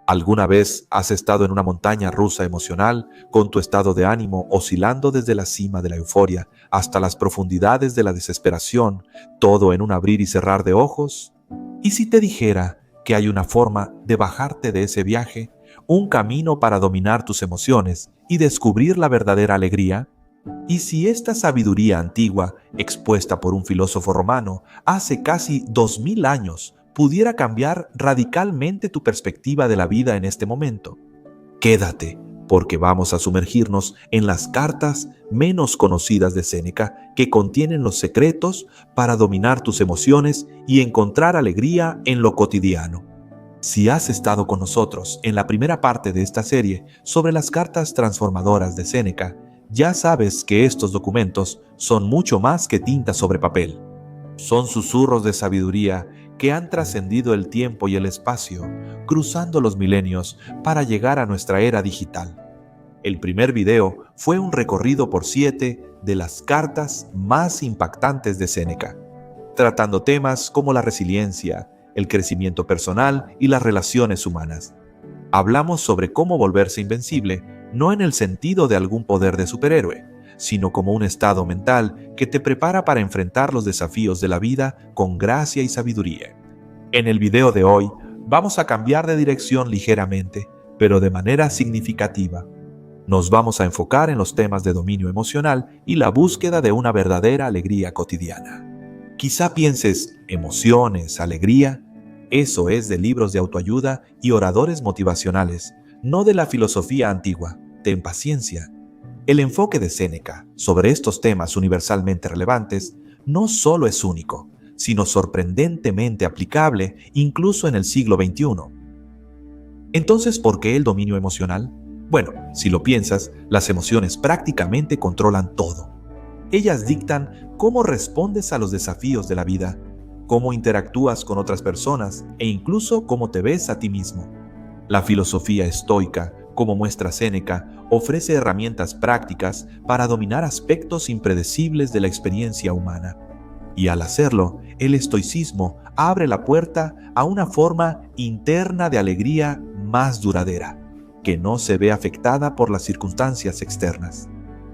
¿Alguna vez has estado en una montaña rusa emocional, con tu estado de ánimo oscilando desde la cima de la euforia hasta las profundidades de la desesperación, todo en un abrir y cerrar de ojos? ¿Y si te dijera que hay una forma de bajarte de ese viaje, un camino para dominar tus emociones y descubrir la verdadera alegría? ¿Y si esta sabiduría antigua, expuesta por un filósofo romano hace casi 2000 años, pudiera cambiar radicalmente tu perspectiva de la vida en este momento? Quédate, porque vamos a sumergirnos en las cartas menos conocidas de Séneca, que contienen los secretos para dominar tus emociones y encontrar alegría en lo cotidiano. Si has estado con nosotros en la primera parte de esta serie sobre las cartas transformadoras de Séneca, ya sabes que estos documentos son mucho más que tinta sobre papel. Son susurros de sabiduría que han trascendido el tiempo y el espacio, cruzando los milenios para llegar a nuestra era digital. El primer video fue un recorrido por 7 de las cartas más impactantes de Séneca, tratando temas como la resiliencia, el crecimiento personal y las relaciones humanas. Hablamos sobre cómo volverse invencible, no en el sentido de algún poder de superhéroe, sino como un estado mental que te prepara para enfrentar los desafíos de la vida con gracia y sabiduría. En el video de hoy, vamos a cambiar de dirección ligeramente, pero de manera significativa. Nos vamos a enfocar en los temas de dominio emocional y la búsqueda de una verdadera alegría cotidiana. Quizá pienses, emociones, alegría, eso es de libros de autoayuda y oradores motivacionales, no de la filosofía antigua. Ten paciencia. El enfoque de Séneca sobre estos temas universalmente relevantes no solo es único, sino sorprendentemente aplicable incluso en el siglo XXI. Entonces, ¿por qué el dominio emocional? Bueno, si lo piensas, las emociones prácticamente controlan todo. Ellas dictan cómo respondes a los desafíos de la vida, cómo interactúas con otras personas e incluso cómo te ves a ti mismo. La filosofía estoica, como muestra Séneca, ofrece herramientas prácticas para dominar aspectos impredecibles de la experiencia humana. Y al hacerlo, el estoicismo abre la puerta a una forma interna de alegría más duradera, que no se ve afectada por las circunstancias externas.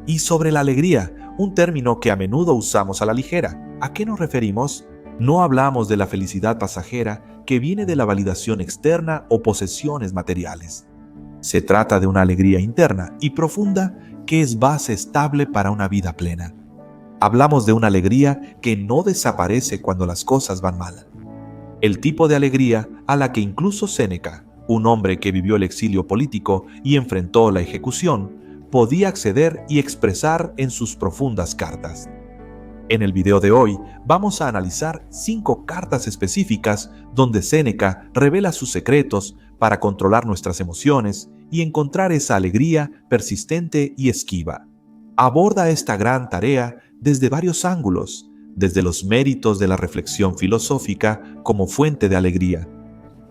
Y sobre la alegría, un término que a menudo usamos a la ligera, ¿a qué nos referimos? No hablamos de la felicidad pasajera que viene de la validación externa o posesiones materiales. Se trata de una alegría interna y profunda que es base estable para una vida plena. Hablamos de una alegría que no desaparece cuando las cosas van mal. El tipo de alegría a la que incluso Séneca, un hombre que vivió el exilio político y enfrentó la ejecución, podía acceder y expresar en sus profundas cartas. En el video de hoy vamos a analizar 5 cartas específicas donde Séneca revela sus secretos para controlar nuestras emociones y encontrar esa alegría persistente y esquiva. Aborda esta gran tarea desde varios ángulos, desde los méritos de la reflexión filosófica como fuente de alegría,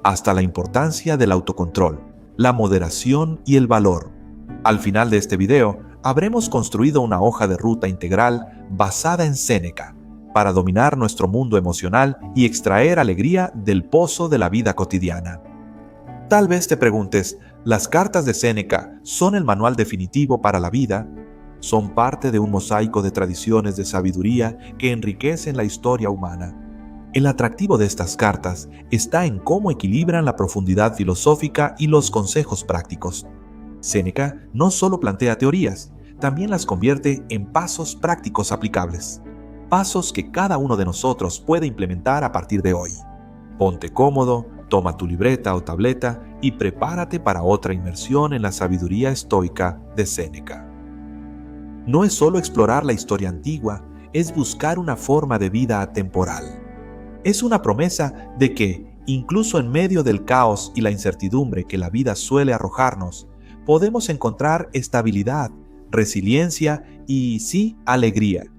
hasta la importancia del autocontrol, la moderación y el valor. Al final de este video, habremos construido una hoja de ruta integral basada en Séneca para dominar nuestro mundo emocional y extraer alegría del pozo de la vida cotidiana. Tal vez te preguntes, ¿las cartas de Séneca son el manual definitivo para la vida? Son parte de un mosaico de tradiciones de sabiduría que enriquecen la historia humana. El atractivo de estas cartas está en cómo equilibran la profundidad filosófica y los consejos prácticos. Séneca no solo plantea teorías, también las convierte en pasos prácticos aplicables. Pasos que cada uno de nosotros puede implementar a partir de hoy. Ponte cómodo, toma tu libreta o tableta y prepárate para otra inmersión en la sabiduría estoica de Séneca. No es solo explorar la historia antigua, es buscar una forma de vida atemporal. Es una promesa de que, incluso en medio del caos y la incertidumbre que la vida suele arrojarnos, podemos encontrar estabilidad, resiliencia y, sí, alegría.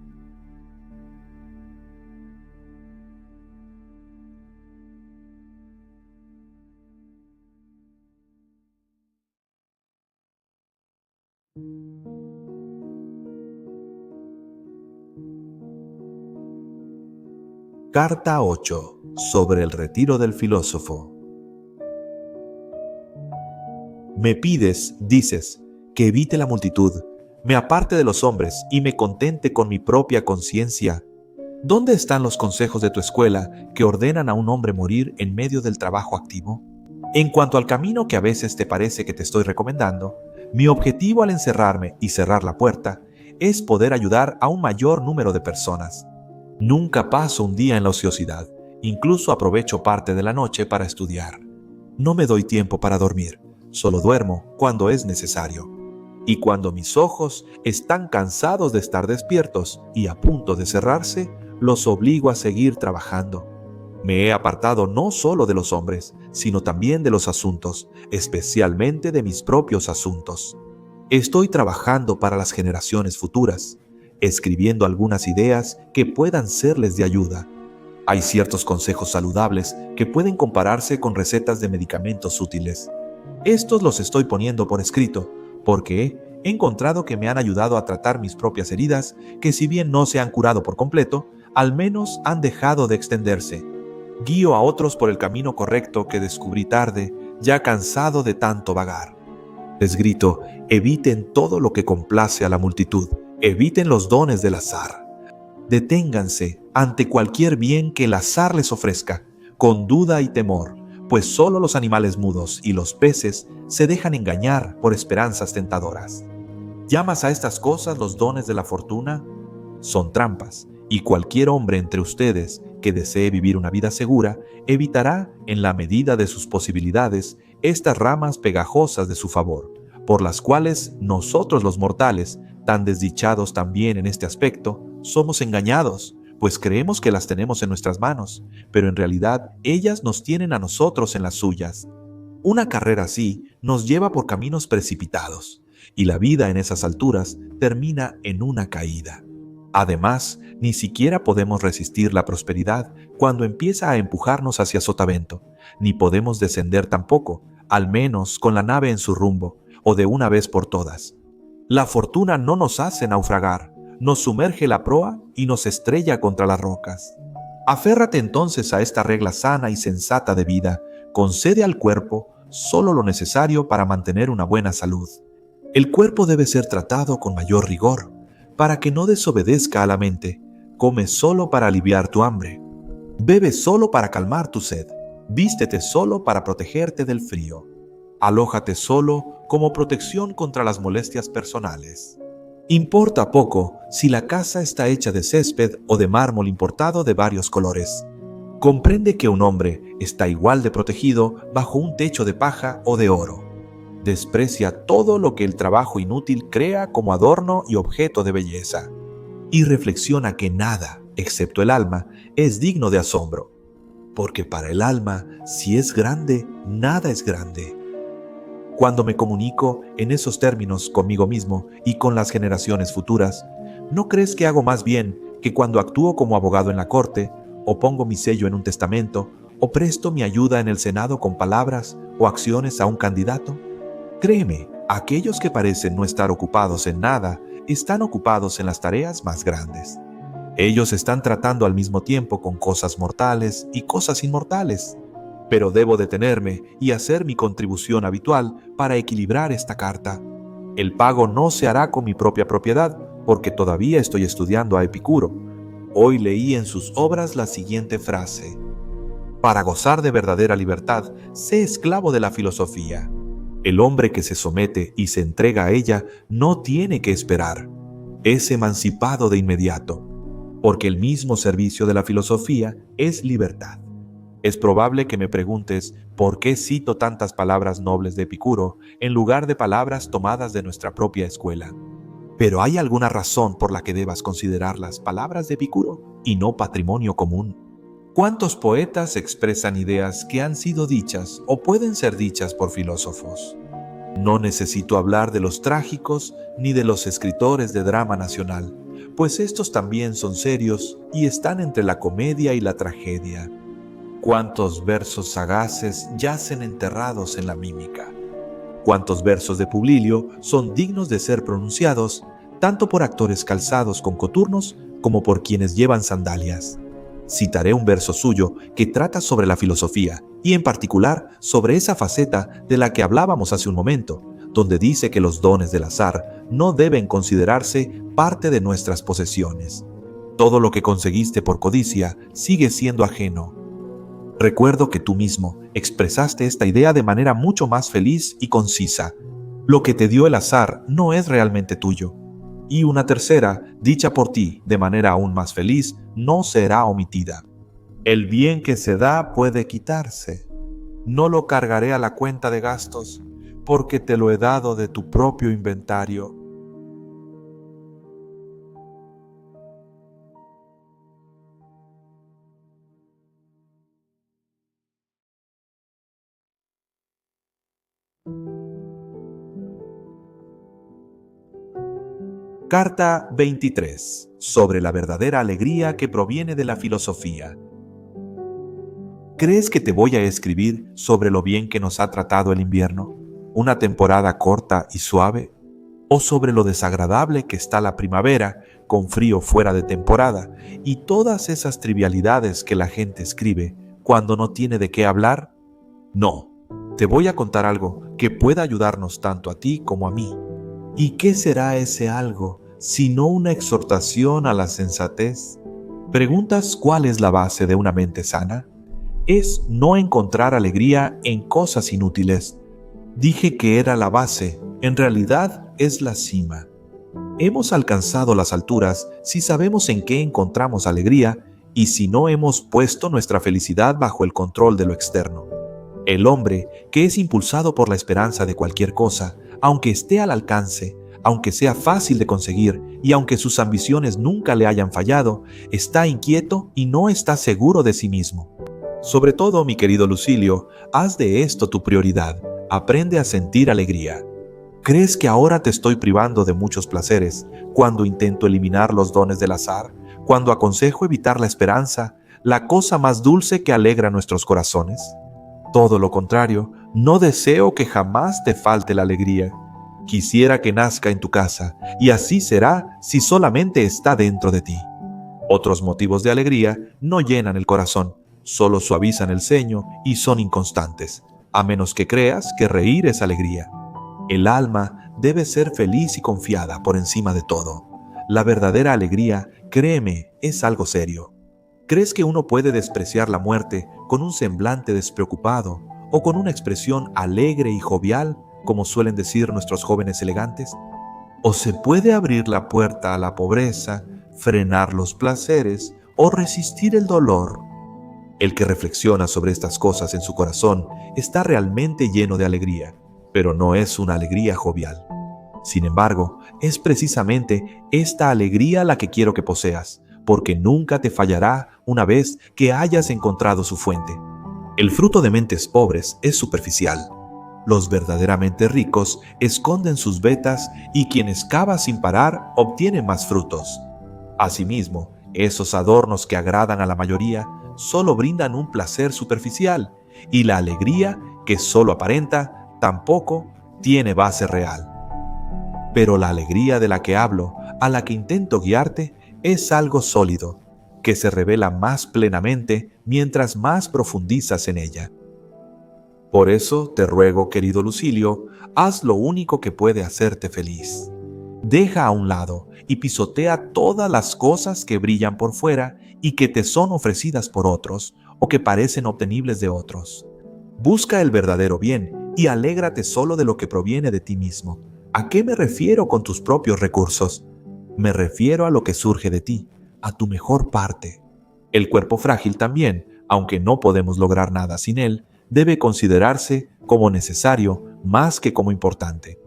Carta 8. Sobre el retiro del filósofo. Me pides, dices, que evite la multitud, me aparte de los hombres y me contente con mi propia conciencia. ¿Dónde están los consejos de tu escuela que ordenan a un hombre morir en medio del trabajo activo? En cuanto al camino que a veces te parece que te estoy recomendando, mi objetivo al encerrarme y cerrar la puerta es poder ayudar a un mayor número de personas. Nunca paso un día en la ociosidad, incluso aprovecho parte de la noche para estudiar. No me doy tiempo para dormir, solo duermo cuando es necesario. Y cuando mis ojos están cansados de estar despiertos y a punto de cerrarse, los obligo a seguir trabajando. Me he apartado no solo de los hombres, sino también de los asuntos, especialmente de mis propios asuntos. Estoy trabajando para las generaciones futuras, escribiendo algunas ideas que puedan serles de ayuda. Hay ciertos consejos saludables que pueden compararse con recetas de medicamentos útiles. Estos los estoy poniendo por escrito, porque he encontrado que me han ayudado a tratar mis propias heridas, que si bien no se han curado por completo, al menos han dejado de extenderse. Guío a otros por el camino correcto que descubrí tarde, ya cansado de tanto vagar. Les grito, eviten todo lo que complace a la multitud, eviten los dones del azar. Deténganse ante cualquier bien que el azar les ofrezca, con duda y temor, pues solo los animales mudos y los peces se dejan engañar por esperanzas tentadoras. ¿Llamas a estas cosas los dones de la fortuna? Son trampas, y cualquier hombre entre ustedes que desee vivir una vida segura evitará, en la medida de sus posibilidades, estas ramas pegajosas de su favor, por las cuales nosotros los mortales, tan desdichados también en este aspecto, somos engañados, pues creemos que las tenemos en nuestras manos, pero en realidad ellas nos tienen a nosotros en las suyas. Una carrera así nos lleva por caminos precipitados, y la vida en esas alturas termina en una caída. Además, ni siquiera podemos resistir la prosperidad cuando empieza a empujarnos hacia sotavento, ni podemos descender tampoco, al menos con la nave en su rumbo, o de una vez por todas. La fortuna no nos hace naufragar, nos sumerge la proa y nos estrella contra las rocas. Aférrate entonces a esta regla sana y sensata de vida, concede al cuerpo solo lo necesario para mantener una buena salud. El cuerpo debe ser tratado con mayor rigor, para que no desobedezca a la mente. Come solo para aliviar tu hambre. Bebe solo para calmar tu sed. Vístete solo para protegerte del frío. Alójate solo como protección contra las molestias personales. Importa poco si la casa está hecha de césped o de mármol importado de varios colores. Comprende que un hombre está igual de protegido bajo un techo de paja o de oro. Desprecia todo lo que el trabajo inútil crea como adorno y objeto de belleza. Y reflexiona que nada, excepto el alma, es digno de asombro. Porque para el alma, si es grande, nada es grande. Cuando me comunico en esos términos conmigo mismo y con las generaciones futuras, ¿no crees que hago más bien que cuando actúo como abogado en la corte, o pongo mi sello en un testamento, o presto mi ayuda en el Senado con palabras o acciones a un candidato? Créeme, aquellos que parecen no estar ocupados en nada, están ocupados en las tareas más grandes. Ellos están tratando al mismo tiempo con cosas mortales y cosas inmortales. Pero debo detenerme y hacer mi contribución habitual para equilibrar esta carta. El pago no se hará con mi propia propiedad, porque todavía estoy estudiando a Epicuro. Hoy leí en sus obras la siguiente frase: para gozar de verdadera libertad, sé esclavo de la filosofía. El hombre que se somete y se entrega a ella no tiene que esperar. Es emancipado de inmediato, porque el mismo servicio de la filosofía es libertad. Es probable que me preguntes por qué cito tantas palabras nobles de Epicuro en lugar de palabras tomadas de nuestra propia escuela. Pero ¿hay alguna razón por la que debas considerar las palabras de Epicuro y no patrimonio común? ¿Cuántos poetas expresan ideas que han sido dichas o pueden ser dichas por filósofos? No necesito hablar de los trágicos ni de los escritores de drama nacional, pues estos también son serios y están entre la comedia y la tragedia. Cuántos versos sagaces yacen enterrados en la mímica. Cuántos versos de Publilio son dignos de ser pronunciados, tanto por actores calzados con coturnos como por quienes llevan sandalias. Citaré un verso suyo que trata sobre la filosofía y en particular sobre esa faceta de la que hablábamos hace un momento, donde dice que los dones del azar no deben considerarse parte de nuestras posesiones. Todo lo que conseguiste por codicia sigue siendo ajeno. Recuerdo que tú mismo expresaste esta idea de manera mucho más feliz y concisa. Lo que te dio el azar no es realmente tuyo. Y una tercera, dicha por ti de manera aún más feliz, no será omitida. El bien que se da puede quitarse. No lo cargaré a la cuenta de gastos, porque te lo he dado de tu propio inventario. Carta 23. Sobre la verdadera alegría que proviene de la filosofía. ¿Crees que te voy a escribir sobre lo bien que nos ha tratado el invierno, una temporada corta y suave? ¿O sobre lo desagradable que está la primavera, con frío fuera de temporada, y todas esas trivialidades que la gente escribe cuando no tiene de qué hablar? No, te voy a contar algo que pueda ayudarnos tanto a ti como a mí. ¿Y qué será ese algo, sino una exhortación a la sensatez? ¿Preguntas cuál es la base de una mente sana? Es no encontrar alegría en cosas inútiles. Dije que era la base, en realidad es la cima. Hemos alcanzado las alturas si sabemos en qué encontramos alegría y si no hemos puesto nuestra felicidad bajo el control de lo externo. El hombre, que es impulsado por la esperanza de cualquier cosa, aunque esté al alcance, aunque sea fácil de conseguir y aunque sus ambiciones nunca le hayan fallado, está inquieto y no está seguro de sí mismo. Sobre todo, mi querido Lucilio, haz de esto tu prioridad. Aprende a sentir alegría. ¿Crees que ahora te estoy privando de muchos placeres cuando intento eliminar los dones del azar, cuando aconsejo evitar la esperanza, la cosa más dulce que alegra nuestros corazones? Todo lo contrario, no deseo que jamás te falte la alegría. Quisiera que nazca en tu casa, y así será si solamente está dentro de ti. Otros motivos de alegría no llenan el corazón, solo suavizan el ceño y son inconstantes, a menos que creas que reír es alegría. El alma debe ser feliz y confiada por encima de todo. La verdadera alegría, créeme, es algo serio. ¿Crees que uno puede despreciar la muerte con un semblante despreocupado o con una expresión alegre y jovial, como suelen decir nuestros jóvenes elegantes? ¿O se puede abrir la puerta a la pobreza, frenar los placeres o resistir el dolor? El que reflexiona sobre estas cosas en su corazón está realmente lleno de alegría, pero no es una alegría jovial. Sin embargo, es precisamente esta alegría la que quiero que poseas, porque nunca te fallará una vez que hayas encontrado su fuente. El fruto de mentes pobres es superficial. Los verdaderamente ricos esconden sus vetas y quien excava sin parar obtiene más frutos. Asimismo, esos adornos que agradan a la mayoría solo brindan un placer superficial y la alegría que solo aparenta tampoco tiene base real. Pero la alegría de la que hablo, a la que intento guiarte, es algo sólido, que se revela más plenamente mientras más profundizas en ella. Por eso te ruego, querido Lucilio, haz lo único que puede hacerte feliz. Deja a un lado y pisotea todas las cosas que brillan por fuera y que te son ofrecidas por otros o que parecen obtenibles de otros. Busca el verdadero bien y alégrate solo de lo que proviene de ti mismo. ¿A qué me refiero con tus propios recursos? Me refiero a lo que surge de ti, a tu mejor parte. El cuerpo frágil también, aunque no podemos lograr nada sin él, debe considerarse como necesario más que como importante.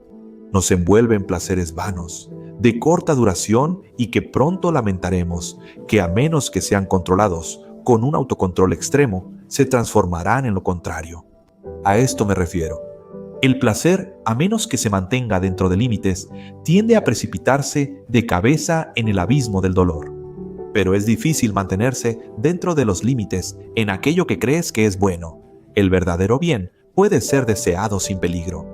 Nos envuelven placeres vanos, de corta duración y que pronto lamentaremos, que a menos que sean controlados con un autocontrol extremo, se transformarán en lo contrario. A esto me refiero. El placer, a menos que se mantenga dentro de límites, tiende a precipitarse de cabeza en el abismo del dolor. Pero es difícil mantenerse dentro de los límites en aquello que crees que es bueno. El verdadero bien puede ser deseado sin peligro.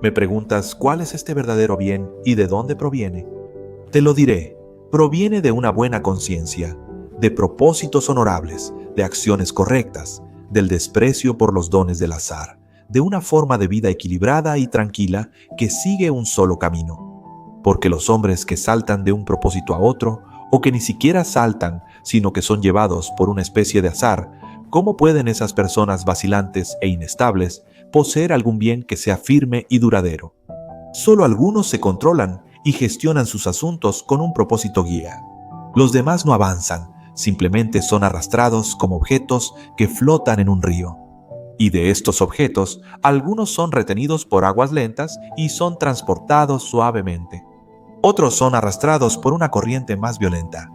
Me preguntas cuál es este verdadero bien y de dónde proviene. Te lo diré, proviene de una buena conciencia. de propósitos honorables, de acciones correctas, del desprecio por los dones del azar, de una forma de vida equilibrada y tranquila que sigue un solo camino. Porque los hombres que saltan de un propósito a otro, o que ni siquiera saltan, sino que son llevados por una especie de azar, ¿cómo pueden esas personas vacilantes e inestables poseer algún bien que sea firme y duradero? Solo algunos se controlan y gestionan sus asuntos con un propósito guía. Los demás no avanzan, simplemente son arrastrados como objetos que flotan en un río. Y de estos objetos, algunos son retenidos por aguas lentas y son transportados suavemente. Otros son arrastrados por una corriente más violenta.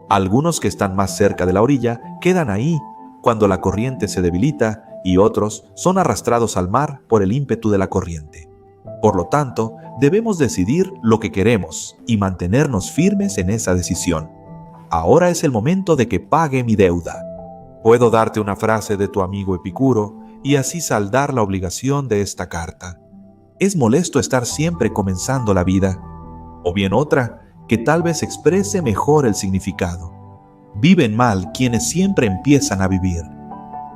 Algunos que están más cerca de la orilla quedan ahí cuando la corriente se debilita y otros son arrastrados al mar por el ímpetu de la corriente. Por lo tanto, debemos decidir lo que queremos y mantenernos firmes en esa decisión. Ahora es el momento de que pague mi deuda. Puedo darte una frase de tu amigo Epicuro y así saldar la obligación de esta carta. Es molesto estar siempre comenzando la vida. O bien otra, que tal vez exprese mejor el significado. Viven mal quienes siempre empiezan a vivir.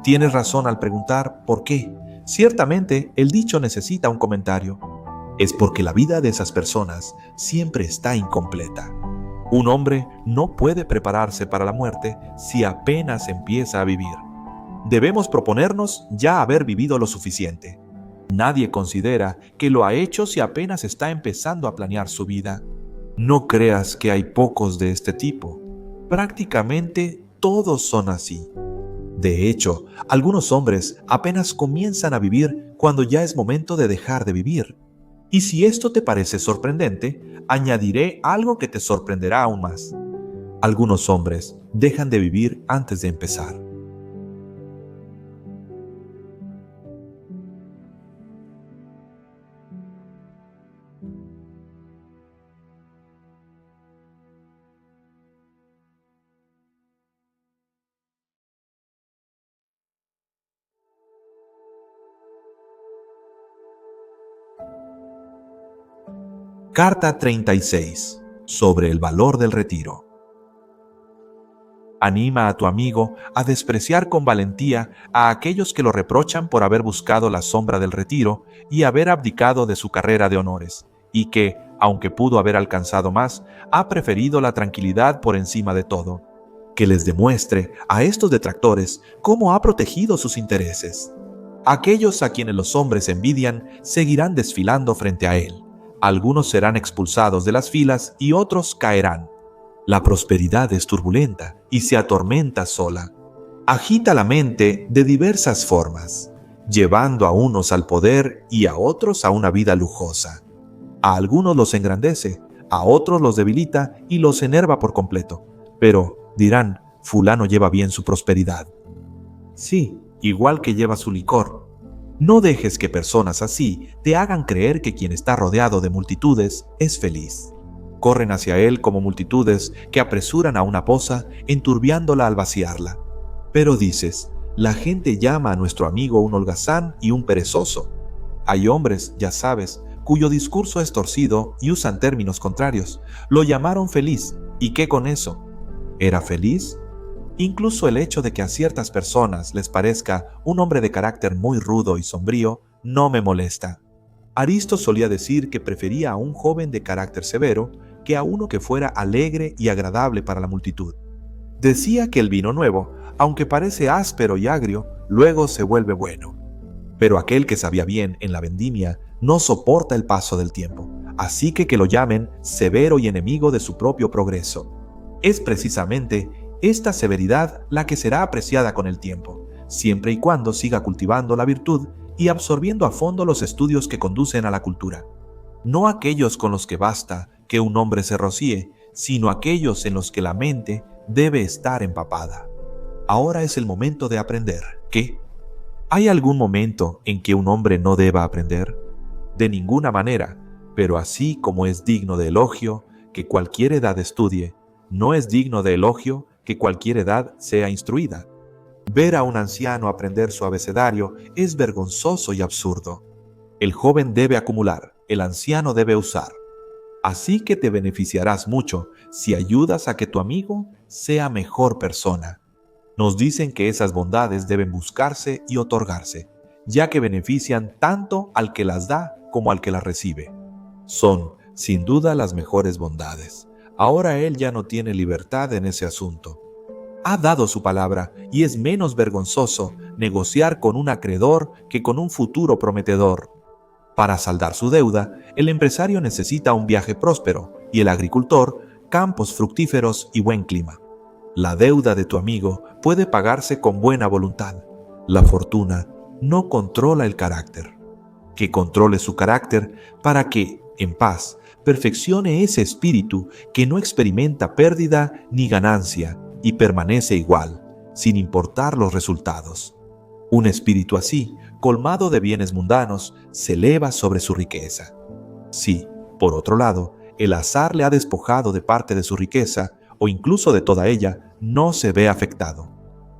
Tienes razón al preguntar ¿por qué? Ciertamente, el dicho necesita un comentario. Es porque la vida de esas personas siempre está incompleta. Un hombre no puede prepararse para la muerte si apenas empieza a vivir. Debemos proponernos ya haber vivido lo suficiente. Nadie considera que lo ha hecho si apenas está empezando a planear su vida. No creas que hay pocos de este tipo. Prácticamente todos son así. De hecho, algunos hombres apenas comienzan a vivir cuando ya es momento de dejar de vivir. Y si esto te parece sorprendente, añadiré algo que te sorprenderá aún más. Algunos hombres dejan de vivir antes de empezar. Carta 36. Sobre el valor del retiro. Anima a tu amigo a despreciar con valentía a aquellos que lo reprochan por haber buscado la sombra del retiro y haber abdicado de su carrera de honores, y que, aunque pudo haber alcanzado más, ha preferido la tranquilidad por encima de todo. Que les demuestre a estos detractores cómo ha protegido sus intereses. Aquellos a quienes los hombres envidian seguirán desfilando frente a él. Algunos serán expulsados de las filas y otros caerán. La prosperidad es turbulenta y se atormenta sola. Agita la mente de diversas formas, llevando a unos al poder y a otros a una vida lujosa. A algunos los engrandece, a otros los debilita y los enerva por completo. Pero dirán, fulano lleva bien su prosperidad. Sí, igual que lleva su licor. No dejes que personas así te hagan creer que quien está rodeado de multitudes es feliz. Corren hacia él como multitudes que apresuran a una poza, enturbiándola al vaciarla. Pero dices, la gente llama a nuestro amigo un holgazán y un perezoso. Hay hombres, ya sabes, cuyo discurso es torcido y usan términos contrarios. Lo llamaron feliz, ¿y qué con eso? ¿Era feliz? Incluso el hecho de que a ciertas personas les parezca un hombre de carácter muy rudo y sombrío no me molesta. Aristo solía decir que prefería a un joven de carácter severo que a uno que fuera alegre y agradable para la multitud. Decía que el vino nuevo, aunque parece áspero y agrio, luego se vuelve bueno. Pero aquel que sabía bien en la vendimia no soporta el paso del tiempo, así que lo llamen severo y enemigo de su propio progreso. Es precisamente esta severidad la que será apreciada con el tiempo, siempre y cuando siga cultivando la virtud y absorbiendo a fondo los estudios que conducen a la cultura. No aquellos con los que basta que un hombre se rocíe, sino aquellos en los que la mente debe estar empapada. Ahora es el momento de aprender. ¿Qué? ¿Hay algún momento en que un hombre no deba aprender? De ninguna manera, pero así como es digno de elogio que cualquier edad estudie, no es digno de elogio que cualquier edad sea instruida. Ver a un anciano aprender su abecedario es vergonzoso y absurdo. El joven debe acumular, el anciano debe usar. Así que te beneficiarás mucho si ayudas a que tu amigo sea mejor persona. Nos dicen que esas bondades deben buscarse y otorgarse, ya que benefician tanto al que las da como al que las recibe. Son, sin duda, las mejores bondades. Ahora él ya no tiene libertad en ese asunto. Ha dado su palabra y es menos vergonzoso negociar con un acreedor que con un futuro prometedor. Para saldar su deuda, el empresario necesita un viaje próspero y el agricultor campos fructíferos y buen clima. La deuda de tu amigo puede pagarse con buena voluntad. La fortuna no controla el carácter. Que controle su carácter para que, en paz, perfeccione ese espíritu que no experimenta pérdida ni ganancia y permanece igual, sin importar los resultados. Un espíritu así, colmado de bienes mundanos, se eleva sobre su riqueza. Si, por otro lado, el azar le ha despojado de parte de su riqueza, o incluso de toda ella, no se ve afectado.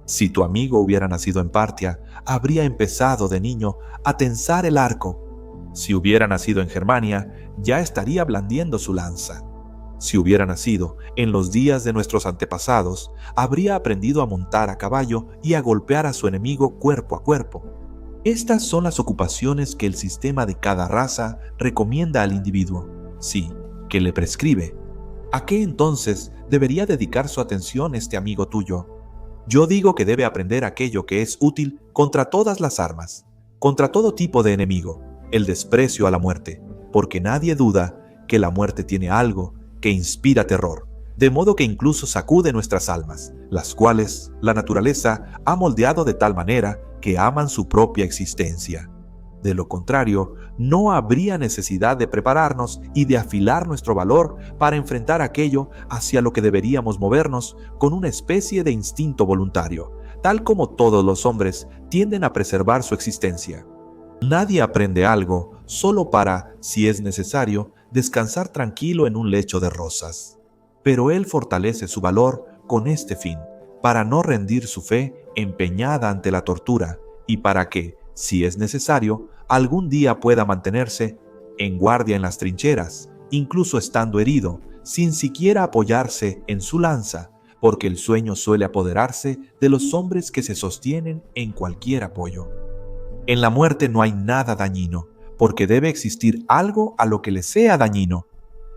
Si tu amigo hubiera nacido en Partia, habría empezado de niño a tensar el arco. Si hubiera nacido en Germania, ya estaría blandiendo su lanza. Si hubiera nacido en los días de nuestros antepasados, habría aprendido a montar a caballo y a golpear a su enemigo cuerpo a cuerpo. Estas son las ocupaciones que el sistema de cada raza recomienda al individuo, sí, que le prescribe. ¿A qué entonces debería dedicar su atención este amigo tuyo? Yo digo que debe aprender aquello que es útil contra todas las armas, contra todo tipo de enemigo, el desprecio a la muerte, porque nadie duda que la muerte tiene algo que inspira terror, de modo que incluso sacude nuestras almas, las cuales la naturaleza ha moldeado de tal manera que aman su propia existencia. De lo contrario, no habría necesidad de prepararnos y de afilar nuestro valor para enfrentar aquello hacia lo que deberíamos movernos con una especie de instinto voluntario, tal como todos los hombres tienden a preservar su existencia. Nadie aprende algo solo para, si es necesario, descansar tranquilo en un lecho de rosas. Pero él fortalece su valor con este fin, para no rendir su fe empeñada ante la tortura y para que, si es necesario, algún día pueda mantenerse en guardia en las trincheras, incluso estando herido, sin siquiera apoyarse en su lanza, porque el sueño suele apoderarse de los hombres que se sostienen en cualquier apoyo. En la muerte no hay nada dañino, porque debe existir algo a lo que le sea dañino.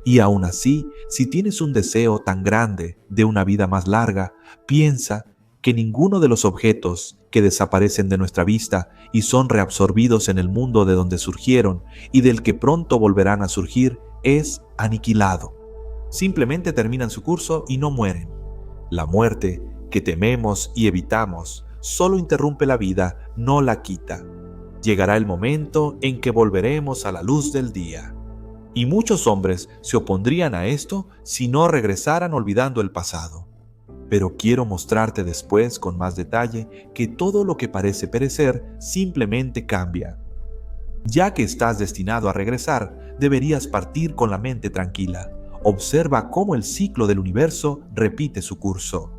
Y aún así, si tienes un deseo tan grande de una vida más larga, piensa que ninguno de los objetos que desaparecen de nuestra vista y son reabsorbidos en el mundo de donde surgieron y del que pronto volverán a surgir es aniquilado. Simplemente terminan su curso y no mueren. La muerte, que tememos y evitamos, solo interrumpe la vida, no la quita. Llegará el momento en que volveremos a la luz del día. Y muchos hombres se opondrían a esto si no regresaran olvidando el pasado. Pero quiero mostrarte después con más detalle que todo lo que parece perecer simplemente cambia. Ya que estás destinado a regresar, deberías partir con la mente tranquila. Observa cómo el ciclo del universo repite su curso.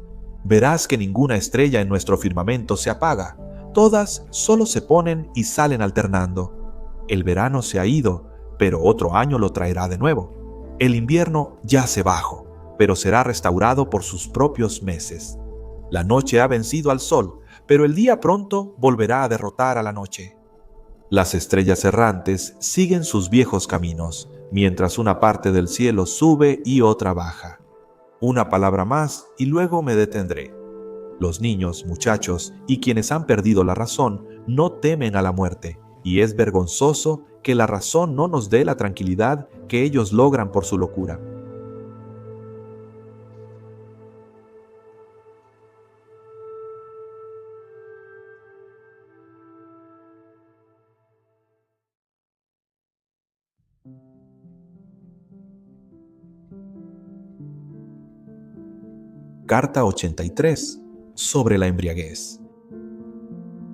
Verás que ninguna estrella en nuestro firmamento se apaga. Todas solo se ponen y salen alternando. El verano se ha ido, pero otro año lo traerá de nuevo. El invierno yace bajo, pero será restaurado por sus propios meses. La noche ha vencido al sol, pero el día pronto volverá a derrotar a la noche. Las estrellas errantes siguen sus viejos caminos, mientras una parte del cielo sube y otra baja. Una palabra más y luego me detendré. Los niños, muchachos y quienes han perdido la razón no temen a la muerte, y es vergonzoso que la razón no nos dé la tranquilidad que ellos logran por su locura. Carta 83. Sobre la embriaguez.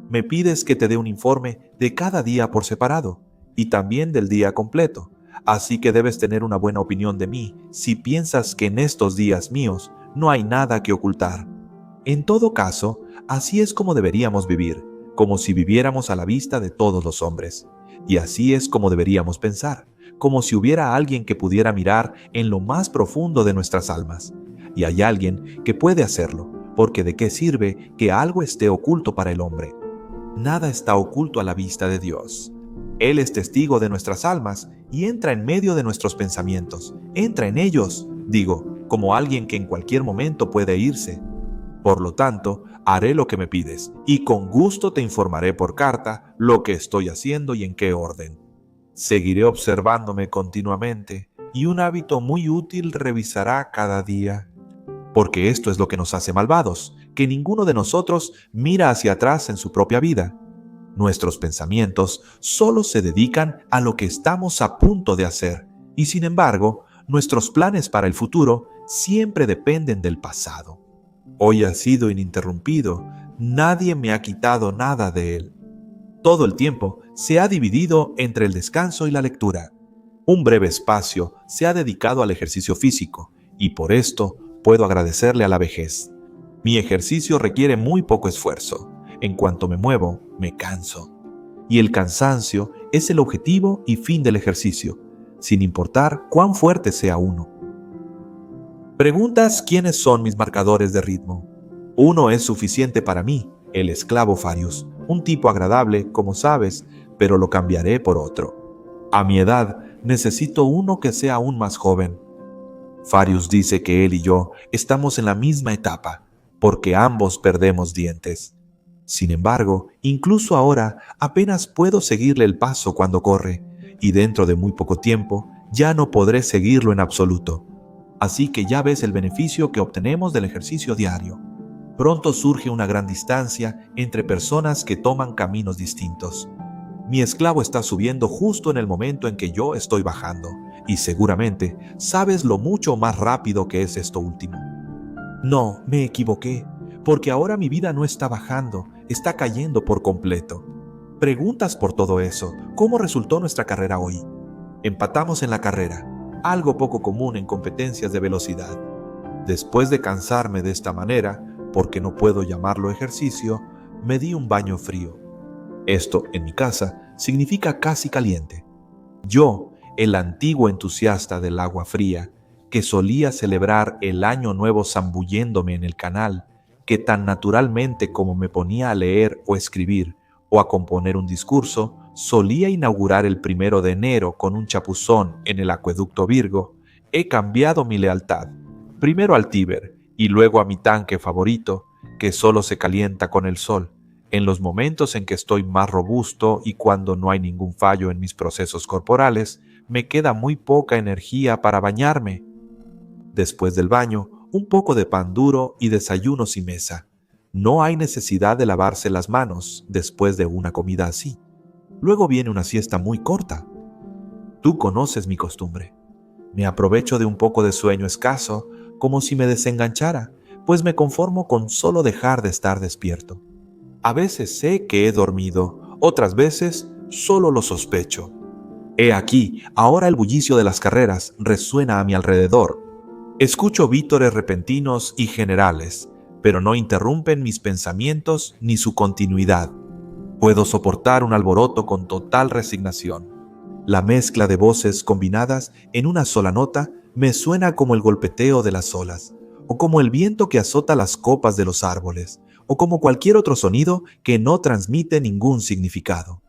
Me pides que te dé un informe de cada día por separado, y también del día completo, así que debes tener una buena opinión de mí si piensas que en estos días míos no hay nada que ocultar. En todo caso, así es como deberíamos vivir, como si viviéramos a la vista de todos los hombres. Y así es como deberíamos pensar, como si hubiera alguien que pudiera mirar en lo más profundo de nuestras almas. Y hay alguien que puede hacerlo, porque ¿de qué sirve que algo esté oculto para el hombre? Nada está oculto a la vista de Dios. Él es testigo de nuestras almas y entra en medio de nuestros pensamientos. Entra en ellos, digo, como alguien que en cualquier momento puede irse. Por lo tanto, haré lo que me pides, y con gusto te informaré por carta lo que estoy haciendo y en qué orden. Seguiré observándome continuamente, y un hábito muy útil revisará cada día. Porque esto es lo que nos hace malvados, que ninguno de nosotros mira hacia atrás en su propia vida. Nuestros pensamientos solo se dedican a lo que estamos a punto de hacer, y sin embargo, nuestros planes para el futuro siempre dependen del pasado. Hoy ha sido ininterrumpido, nadie me ha quitado nada de él. Todo el tiempo se ha dividido entre el descanso y la lectura. Un breve espacio se ha dedicado al ejercicio físico, y por esto puedo agradecerle a la vejez. Mi ejercicio requiere muy poco esfuerzo. En cuanto me muevo, me canso. Y el cansancio es el objetivo y fin del ejercicio, sin importar cuán fuerte sea uno. Preguntas quiénes son mis marcadores de ritmo. Uno es suficiente para mí, el esclavo Farius, un tipo agradable, como sabes, pero lo cambiaré por otro. A mi edad, necesito uno que sea aún más joven. Farius dice que él y yo estamos en la misma etapa, porque ambos perdemos dientes. Sin embargo, incluso ahora apenas puedo seguirle el paso cuando corre, y dentro de muy poco tiempo ya no podré seguirlo en absoluto. Así que ya ves el beneficio que obtenemos del ejercicio diario. Pronto surge una gran distancia entre personas que toman caminos distintos. Mi esclavo está subiendo justo en el momento en que yo estoy bajando, y seguramente sabes lo mucho más rápido que es esto último. No, me equivoqué, porque ahora mi vida no está bajando, está cayendo por completo. Preguntas por todo eso, ¿cómo resultó nuestra carrera hoy? Empatamos en la carrera, algo poco común en competencias de velocidad. Después de cansarme de esta manera, porque no puedo llamarlo ejercicio, me di un baño frío. Esto, en mi casa, significa casi caliente. Yo, el antiguo entusiasta del agua fría, que solía celebrar el año nuevo zambulléndome en el canal, que tan naturalmente como me ponía a leer o escribir o a componer un discurso, solía inaugurar el 1 de enero con un chapuzón en el acueducto Virgo, he cambiado mi lealtad, primero al Tíber y luego a mi tanque favorito, que solo se calienta con el sol, en los momentos en que estoy más robusto y cuando no hay ningún fallo en mis procesos corporales, me queda muy poca energía para bañarme. Después del baño, un poco de pan duro y desayuno sin mesa. No hay necesidad de lavarse las manos después de una comida así. Luego viene una siesta muy corta. Tú conoces mi costumbre. Me aprovecho de un poco de sueño escaso, como si me desenganchara, pues me conformo con solo dejar de estar despierto. A veces sé que he dormido, otras veces solo lo sospecho. He aquí, ahora el bullicio de las carreras resuena a mi alrededor. Escucho vítores repentinos y generales, pero no interrumpen mis pensamientos ni su continuidad. Puedo soportar un alboroto con total resignación. La mezcla de voces combinadas en una sola nota me suena como el golpeteo de las olas, o como el viento que azota las copas de los árboles, o como cualquier otro sonido que no transmite ningún significado.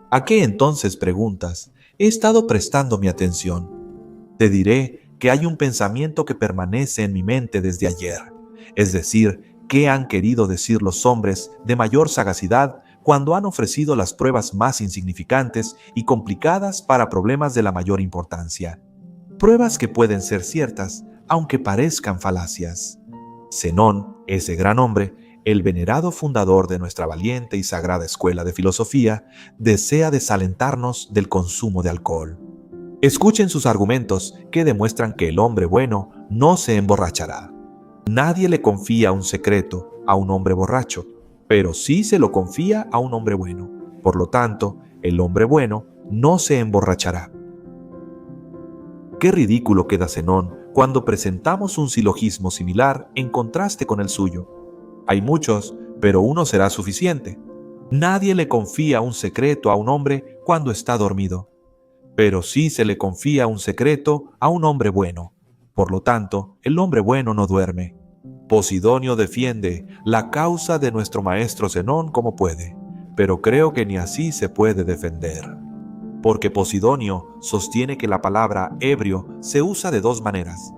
¿A qué entonces preguntas? He estado prestando mi atención. Te diré que hay un pensamiento que permanece en mi mente desde ayer, es decir, ¿qué han querido decir los hombres de mayor sagacidad cuando han ofrecido las pruebas más insignificantes y complicadas para problemas de la mayor importancia? Pruebas que pueden ser ciertas, aunque parezcan falacias. Zenón, ese gran hombre, el venerado fundador de nuestra valiente y sagrada escuela de filosofía, desea desalentarnos del consumo de alcohol. Escuchen sus argumentos que demuestran que el hombre bueno no se emborrachará. Nadie le confía un secreto a un hombre borracho, pero sí se lo confía a un hombre bueno. Por lo tanto, el hombre bueno no se emborrachará. Qué ridículo queda Zenón cuando presentamos un silogismo similar en contraste con el suyo. Hay muchos, pero uno será suficiente. Nadie le confía un secreto a un hombre cuando está dormido, pero sí se le confía un secreto a un hombre bueno. Por lo tanto, el hombre bueno no duerme. Posidonio defiende la causa de nuestro maestro Zenón como puede, pero creo que ni así se puede defender. Porque Posidonio sostiene que la palabra ebrio se usa de dos maneras.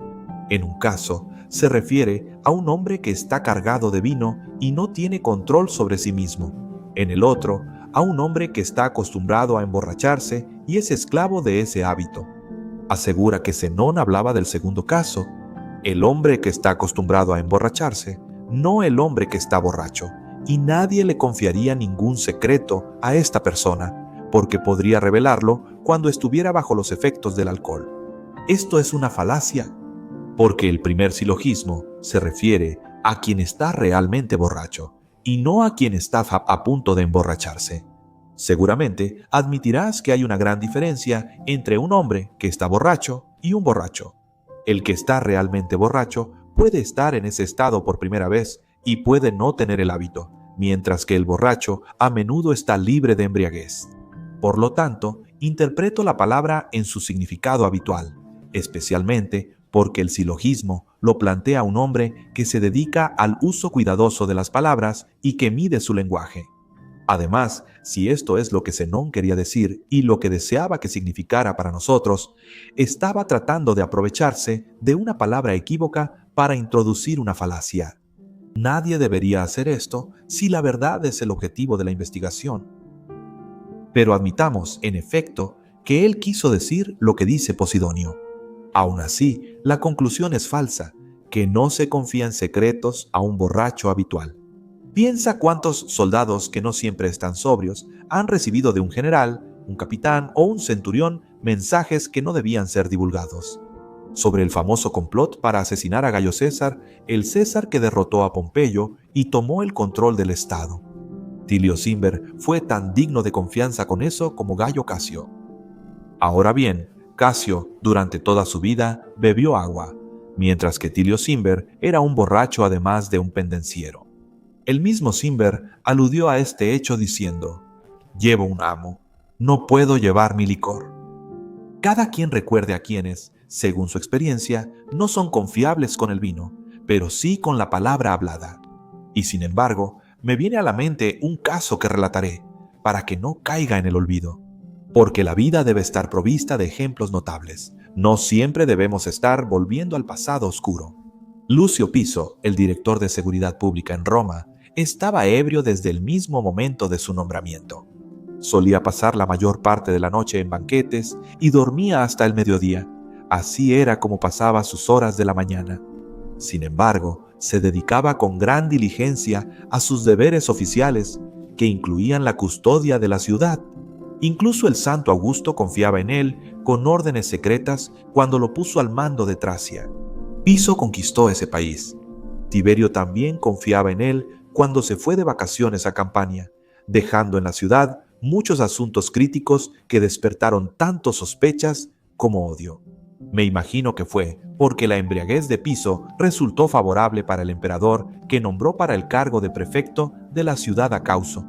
En un caso, se refiere a un hombre que está cargado de vino y no tiene control sobre sí mismo. En el otro, a un hombre que está acostumbrado a emborracharse y es esclavo de ese hábito. Asegura que Zenón hablaba del segundo caso, el hombre que está acostumbrado a emborracharse, no el hombre que está borracho, y nadie le confiaría ningún secreto a esta persona, porque podría revelarlo cuando estuviera bajo los efectos del alcohol. Esto es una falacia, porque el primer silogismo se refiere a quien está realmente borracho, y no a quien está a punto de emborracharse. Seguramente admitirás que hay una gran diferencia entre un hombre que está borracho y un borracho. El que está realmente borracho puede estar en ese estado por primera vez y puede no tener el hábito, mientras que el borracho a menudo está libre de embriaguez. Por lo tanto, interpreto la palabra en su significado habitual, especialmente porque el silogismo lo plantea un hombre que se dedica al uso cuidadoso de las palabras y que mide su lenguaje. Además, si esto es lo que Zenón quería decir y lo que deseaba que significara para nosotros, estaba tratando de aprovecharse de una palabra equívoca para introducir una falacia. Nadie debería hacer esto si la verdad es el objetivo de la investigación. Pero admitamos, en efecto, que él quiso decir lo que dice Posidonio. Aún así, la conclusión es falsa, que no se confía en secretos a un borracho habitual. Piensa cuántos soldados que no siempre están sobrios han recibido de un general, un capitán o un centurión mensajes que no debían ser divulgados. Sobre el famoso complot para asesinar a Gayo César, el César que derrotó a Pompeyo y tomó el control del Estado. Tilio Cimber fue tan digno de confianza con eso como Gayo Casio. Ahora bien, Casio, durante toda su vida, bebió agua, mientras que Tilio Cimber era un borracho además de un pendenciero. El mismo Cimber aludió a este hecho diciendo: «Llevo un amo, no puedo llevar mi licor». Cada quien recuerde a quienes, según su experiencia, no son confiables con el vino, pero sí con la palabra hablada. Y sin embargo, me viene a la mente un caso que relataré, para que no caiga en el olvido. Porque la vida debe estar provista de ejemplos notables. No siempre debemos estar volviendo al pasado oscuro. Lucio Piso, el director de Seguridad Pública en Roma, estaba ebrio desde el mismo momento de su nombramiento. Solía pasar la mayor parte de la noche en banquetes y dormía hasta el mediodía. Así era como pasaba sus horas de la mañana. Sin embargo, se dedicaba con gran diligencia a sus deberes oficiales, que incluían la custodia de la ciudad. Incluso el santo Augusto confiaba en él con órdenes secretas cuando lo puso al mando de Tracia. Piso conquistó ese país. Tiberio también confiaba en él cuando se fue de vacaciones a Campania, dejando en la ciudad muchos asuntos críticos que despertaron tanto sospechas como odio. Me imagino que fue porque la embriaguez de Piso resultó favorable para el emperador, que nombró para el cargo de prefecto de la ciudad a Causo,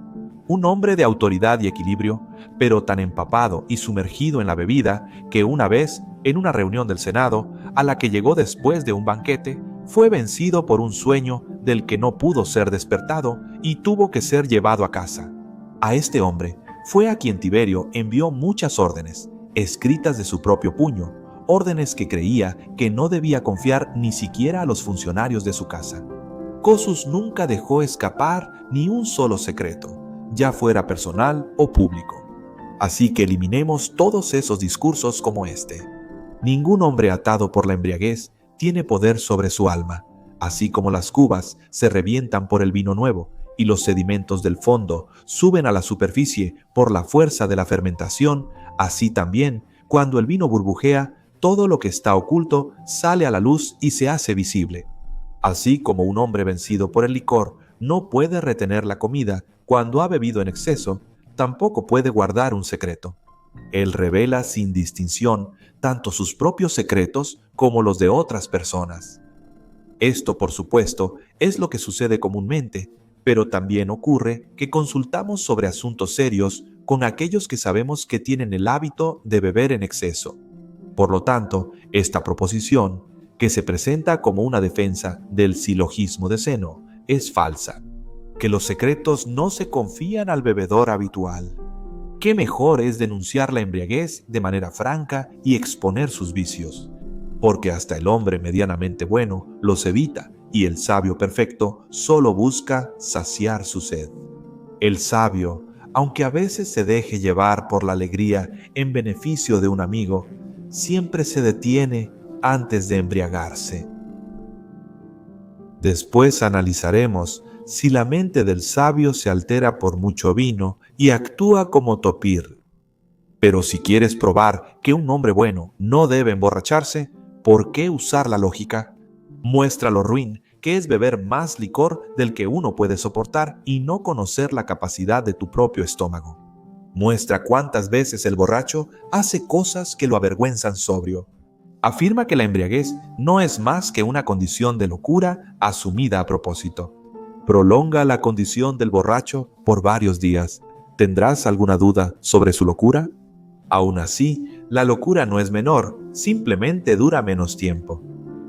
un hombre de autoridad y equilibrio, pero tan empapado y sumergido en la bebida que una vez, en una reunión del Senado, a la que llegó después de un banquete, fue vencido por un sueño del que no pudo ser despertado y tuvo que ser llevado a casa. A este hombre fue a quien Tiberio envió muchas órdenes, escritas de su propio puño, órdenes que creía que no debía confiar ni siquiera a los funcionarios de su casa. Cosus nunca dejó escapar ni un solo secreto, ya fuera personal o público. Así que eliminemos todos esos discursos como este. Ningún hombre atado por la embriaguez tiene poder sobre su alma, así como las cubas se revientan por el vino nuevo y los sedimentos del fondo suben a la superficie por la fuerza de la fermentación, así también, cuando el vino burbujea, todo lo que está oculto sale a la luz y se hace visible. Así como un hombre vencido por el licor no puede retener la comida cuando ha bebido en exceso, tampoco puede guardar un secreto. Él revela sin distinción tanto sus propios secretos como los de otras personas. Esto, por supuesto, es lo que sucede comúnmente, Pero también ocurre que consultamos sobre asuntos serios con aquellos que sabemos que tienen el hábito de beber en exceso. Por lo tanto, esta proposición, que se presenta como una defensa del silogismo de Zeno, es falsa. Que los secretos no se confían al bebedor habitual. ¿Qué mejor es denunciar la embriaguez de manera franca y exponer sus vicios? Porque hasta el hombre medianamente bueno los evita y el sabio perfecto solo busca saciar su sed. El sabio, aunque a veces se deje llevar por la alegría en beneficio de un amigo, siempre se detiene antes de embriagarse. Después analizaremos si la mente del sabio se altera por mucho vino y actúa como topir. Pero si quieres probar que un hombre bueno no debe emborracharse, ¿por qué usar la lógica? Muestra lo ruin que es beber más licor del que uno puede soportar y no conocer la capacidad de tu propio estómago. Muestra cuántas veces el borracho hace cosas que lo avergüenzan sobrio. Afirma que la embriaguez no es más que una condición de locura asumida a propósito. Prolonga la condición del borracho por varios días. ¿Tendrás alguna duda sobre su locura? Aún así, la locura no es menor, simplemente dura menos tiempo.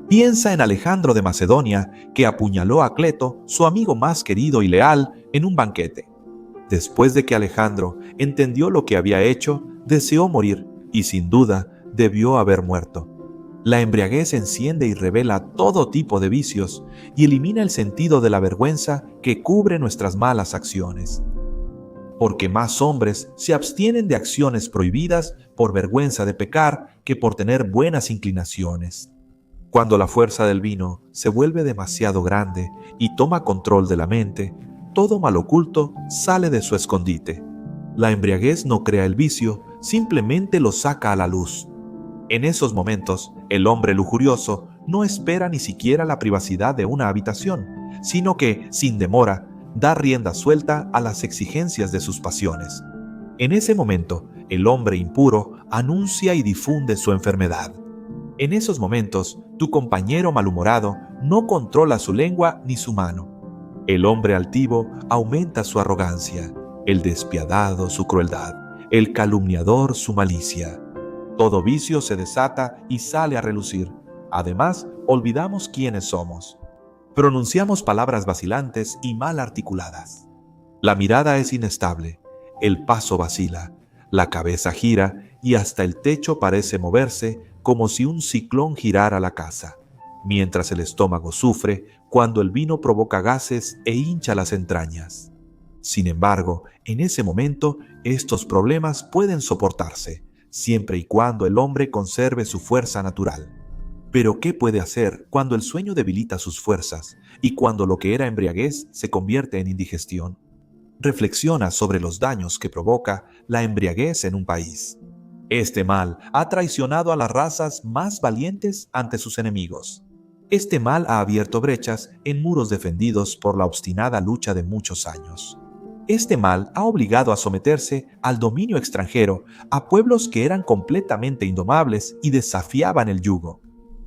Piensa en Alejandro de Macedonia, que apuñaló a Cleto, su amigo más querido y leal, en un banquete. Después de que Alejandro entendió lo que había hecho, deseó morir y sin duda debió haber muerto. La embriaguez enciende y revela todo tipo de vicios y elimina el sentido de la vergüenza que cubre nuestras malas acciones. Porque más hombres se abstienen de acciones prohibidas por vergüenza de pecar que por tener buenas inclinaciones. Cuando la fuerza del vino se vuelve demasiado grande y toma control de la mente, todo mal oculto sale de su escondite. La embriaguez no crea el vicio, simplemente lo saca a la luz. En esos momentos, el hombre lujurioso no espera ni siquiera la privacidad de una habitación, sino que, sin demora, da rienda suelta a las exigencias de sus pasiones. En ese momento, el hombre impuro anuncia y difunde su enfermedad. En esos momentos, tu compañero malhumorado no controla su lengua ni su mano. El hombre altivo aumenta su arrogancia, el despiadado su crueldad, el calumniador su malicia. Todo vicio se desata y sale a relucir. Además, olvidamos quiénes somos. Pronunciamos palabras vacilantes y mal articuladas. La mirada es inestable, el paso vacila, la cabeza gira y hasta el techo parece moverse como si un ciclón girara la casa, mientras el estómago sufre cuando el vino provoca gases e hincha las entrañas. Sin embargo, en ese momento, estos problemas pueden soportarse, siempre y cuando el hombre conserve su fuerza natural. Pero ¿qué puede hacer cuando el sueño debilita sus fuerzas y cuando lo que era embriaguez se convierte en indigestión? Reflexiona sobre los daños que provoca la embriaguez en un país. Este mal ha traicionado a las razas más valientes ante sus enemigos. Este mal ha abierto brechas en muros defendidos por la obstinada lucha de muchos años. Este mal ha obligado a someterse al dominio extranjero a pueblos que eran completamente indomables y desafiaban el yugo.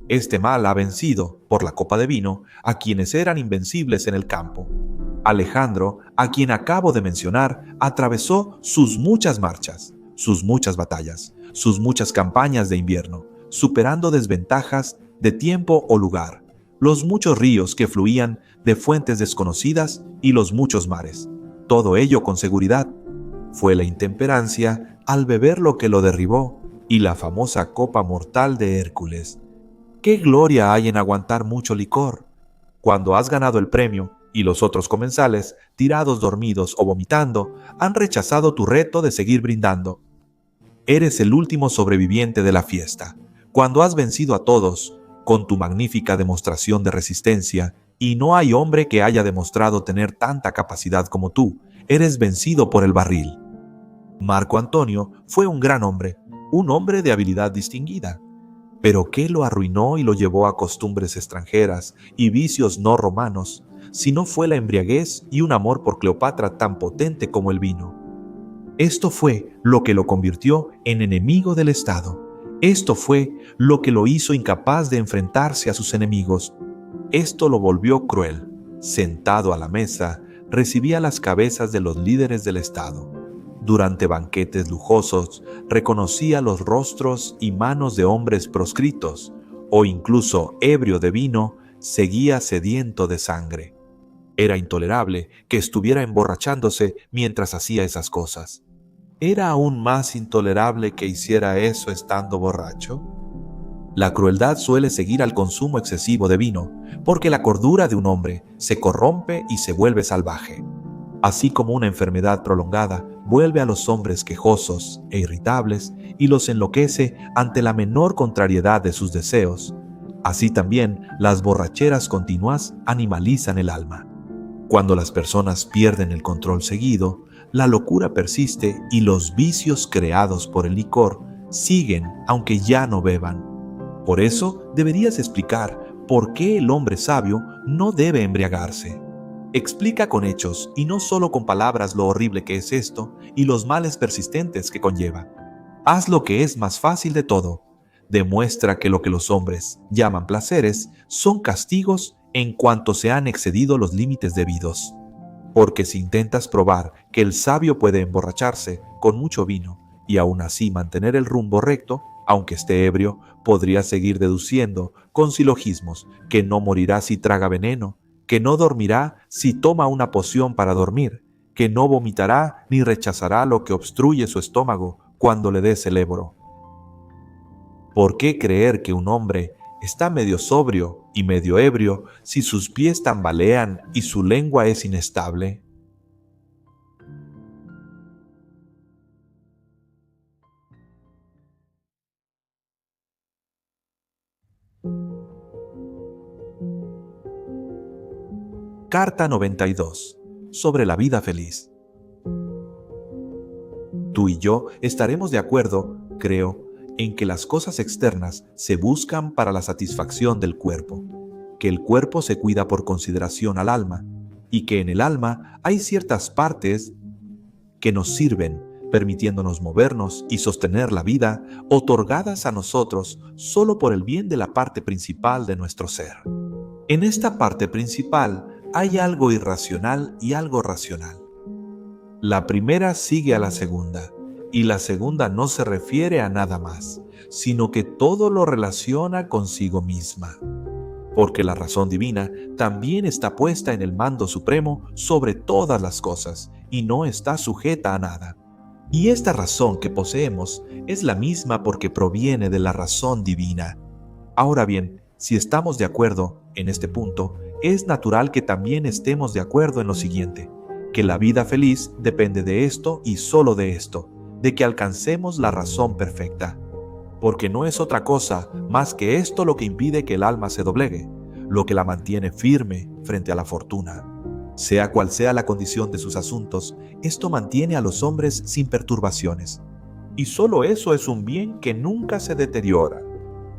Este mal ha vencido, por la copa de vino, a quienes eran invencibles en el campo. Alejandro, a quien acabo de mencionar, atravesó sus muchas marchas, sus muchas batallas, sus muchas campañas de invierno, superando desventajas de tiempo o lugar, los muchos ríos que fluían de fuentes desconocidas y los muchos mares. Todo ello con seguridad. Fue la intemperancia al beber lo que lo derribó y la famosa copa mortal de Hércules. ¿Qué gloria hay en aguantar mucho licor? Cuando has ganado el premio y los otros comensales, tirados dormidos o vomitando, han rechazado tu reto de seguir brindando. Eres el último sobreviviente de la fiesta. Cuando has vencido a todos, con tu magnífica demostración de resistencia, y no hay hombre que haya demostrado tener tanta capacidad como tú, eres vencido por el barril. Marco Antonio fue un gran hombre, un hombre de habilidad distinguida. Pero ¿qué lo arruinó y lo llevó a costumbres extranjeras y vicios no romanos, si no fue la embriaguez y un amor por Cleopatra tan potente como el vino? Esto fue lo que lo convirtió en enemigo del Estado. Esto fue lo que lo hizo incapaz de enfrentarse a sus enemigos. Esto lo volvió cruel. Sentado a la mesa, recibía las cabezas de los líderes del Estado. Durante banquetes lujosos, reconocía los rostros y manos de hombres proscritos, o incluso, ebrio de vino, seguía sediento de sangre. Era intolerable que estuviera emborrachándose mientras hacía esas cosas. ¿Era aún más intolerable que hiciera eso estando borracho? La crueldad suele seguir al consumo excesivo de vino, porque la cordura de un hombre se corrompe y se vuelve salvaje. Así como una enfermedad prolongada vuelve a los hombres quejosos e irritables y los enloquece ante la menor contrariedad de sus deseos, así también las borracheras continuas animalizan el alma. Cuando las personas pierden el control seguido, la locura persiste y los vicios creados por el licor siguen aunque ya no beban. Por eso deberías explicar por qué el hombre sabio no debe embriagarse. Explica con hechos y no solo con palabras lo horrible que es esto y los males persistentes que conlleva. Haz lo que es más fácil de todo. Demuestra que lo que los hombres llaman placeres son castigos en cuanto se han excedido los límites debidos. Porque si intentas probar que el sabio puede emborracharse con mucho vino y aún así mantener el rumbo recto, aunque esté ebrio, podría seguir deduciendo con silogismos que no morirá si traga veneno, que no dormirá si toma una poción para dormir, que no vomitará ni rechazará lo que obstruye su estómago cuando le des el éboro. ¿Por qué creer que un hombre está medio sobrio y medio ebrio si sus pies tambalean y su lengua es inestable? Carta 92. Sobre la vida feliz. Tú y yo estaremos de acuerdo, creo, en que las cosas externas se buscan para la satisfacción del cuerpo, que el cuerpo se cuida por consideración al alma, y que en el alma hay ciertas partes que nos sirven, permitiéndonos movernos y sostener la vida, otorgadas a nosotros solo por el bien de la parte principal de nuestro ser. En esta parte principal hay algo irracional y algo racional. La primera sigue a la segunda, y la segunda no se refiere a nada más, sino que todo lo relaciona consigo misma. Porque la razón divina también está puesta en el mando supremo sobre todas las cosas, y no está sujeta a nada. Y esta razón que poseemos es la misma porque proviene de la razón divina. Ahora bien, si estamos de acuerdo en este punto, es natural que también estemos de acuerdo en lo siguiente, que la vida feliz depende de esto y solo de esto, de que alcancemos la razón perfecta. Porque no es otra cosa más que esto lo que impide que el alma se doblegue, lo que la mantiene firme frente a la fortuna. Sea cual sea la condición de sus asuntos, esto mantiene a los hombres sin perturbaciones. Y solo eso es un bien que nunca se deteriora.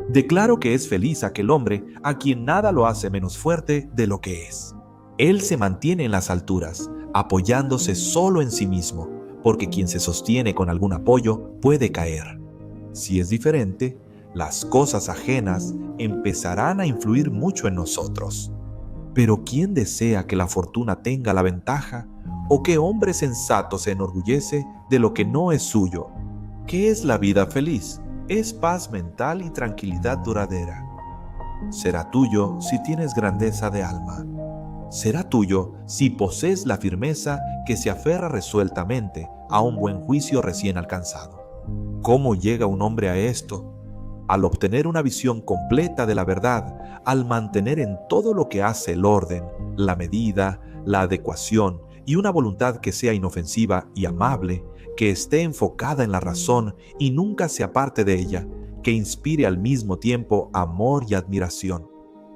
Declaro que es feliz aquel hombre a quien nada lo hace menos fuerte de lo que es. Él se mantiene en las alturas, apoyándose solo en sí mismo, porque quien se sostiene con algún apoyo puede caer. Si es diferente, las cosas ajenas empezarán a influir mucho en nosotros. Pero ¿quién desea que la fortuna tenga la ventaja? ¿O qué hombre sensato se enorgullece de lo que no es suyo? ¿Qué es la vida feliz? Es paz mental y tranquilidad duradera. Será tuyo si tienes grandeza de alma. Será tuyo si posees la firmeza que se aferra resueltamente a un buen juicio recién alcanzado. ¿Cómo llega un hombre a esto? Al obtener una visión completa de la verdad, al mantener en todo lo que hace el orden, la medida, la adecuación y una voluntad que sea inofensiva y amable, que esté enfocada en la razón y nunca se aparte de ella, que inspire al mismo tiempo amor y admiración.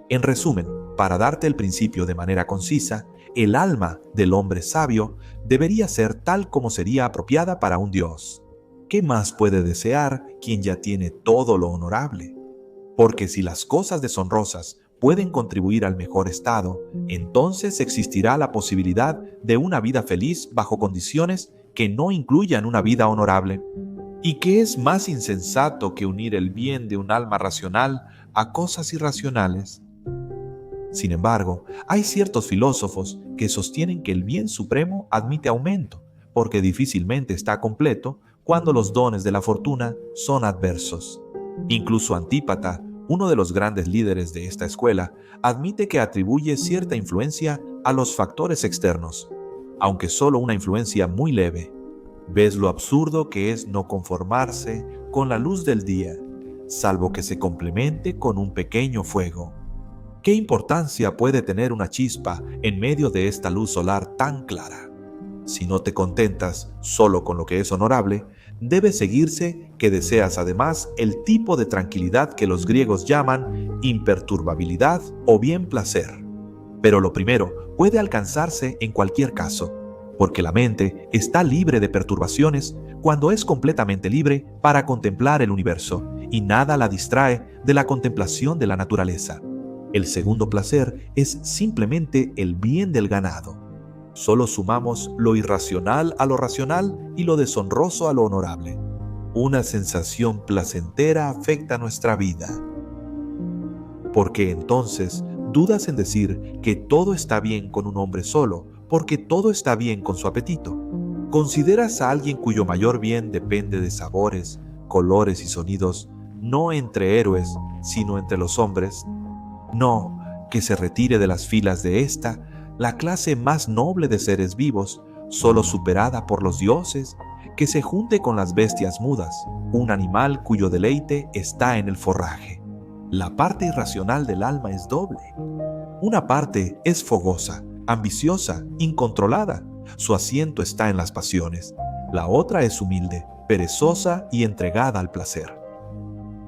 En resumen, para darte el principio de manera concisa, el alma del hombre sabio debería ser tal como sería apropiada para un dios. ¿Qué más puede desear quien ya tiene todo lo honorable? Porque si las cosas deshonrosas pueden contribuir al mejor estado, entonces existirá la posibilidad de una vida feliz bajo condiciones que no incluyan una vida honorable. ¿Y qué es más insensato que unir el bien de un alma racional a cosas irracionales? Sin embargo, hay ciertos filósofos que sostienen que el bien supremo admite aumento, porque difícilmente está completo cuando los dones de la fortuna son adversos. Incluso Antípata, uno de los grandes líderes de esta escuela, admite que atribuye cierta influencia a los factores externos, aunque solo una influencia muy leve. ¿Ves lo absurdo que es no conformarse con la luz del día, salvo que se complemente con un pequeño fuego? ¿Qué importancia puede tener una chispa en medio de esta luz solar tan clara? Si no te contentas solo con lo que es honorable, debe seguirse que deseas además el tipo de tranquilidad que los griegos llaman imperturbabilidad o bien placer. Pero lo primero puede alcanzarse en cualquier caso, porque la mente está libre de perturbaciones cuando es completamente libre para contemplar el universo, y nada la distrae de la contemplación de la naturaleza. El segundo placer es simplemente el bien del ganado. Solo sumamos lo irracional a lo racional y lo deshonroso a lo honorable. Una sensación placentera afecta nuestra vida. Porque entonces dudas en decir que todo está bien con un hombre solo, porque todo está bien con su apetito. ¿Consideras a alguien cuyo mayor bien depende de sabores, colores y sonidos, no entre héroes, sino entre los hombres? No, que se retire de las filas de esta, la clase más noble de seres vivos, solo superada por los dioses, que se junte con las bestias mudas, un animal cuyo deleite está en el forraje. La parte irracional del alma es doble. Una parte es fogosa, ambiciosa, incontrolada. Su asiento está en las pasiones. La otra es humilde, perezosa y entregada al placer.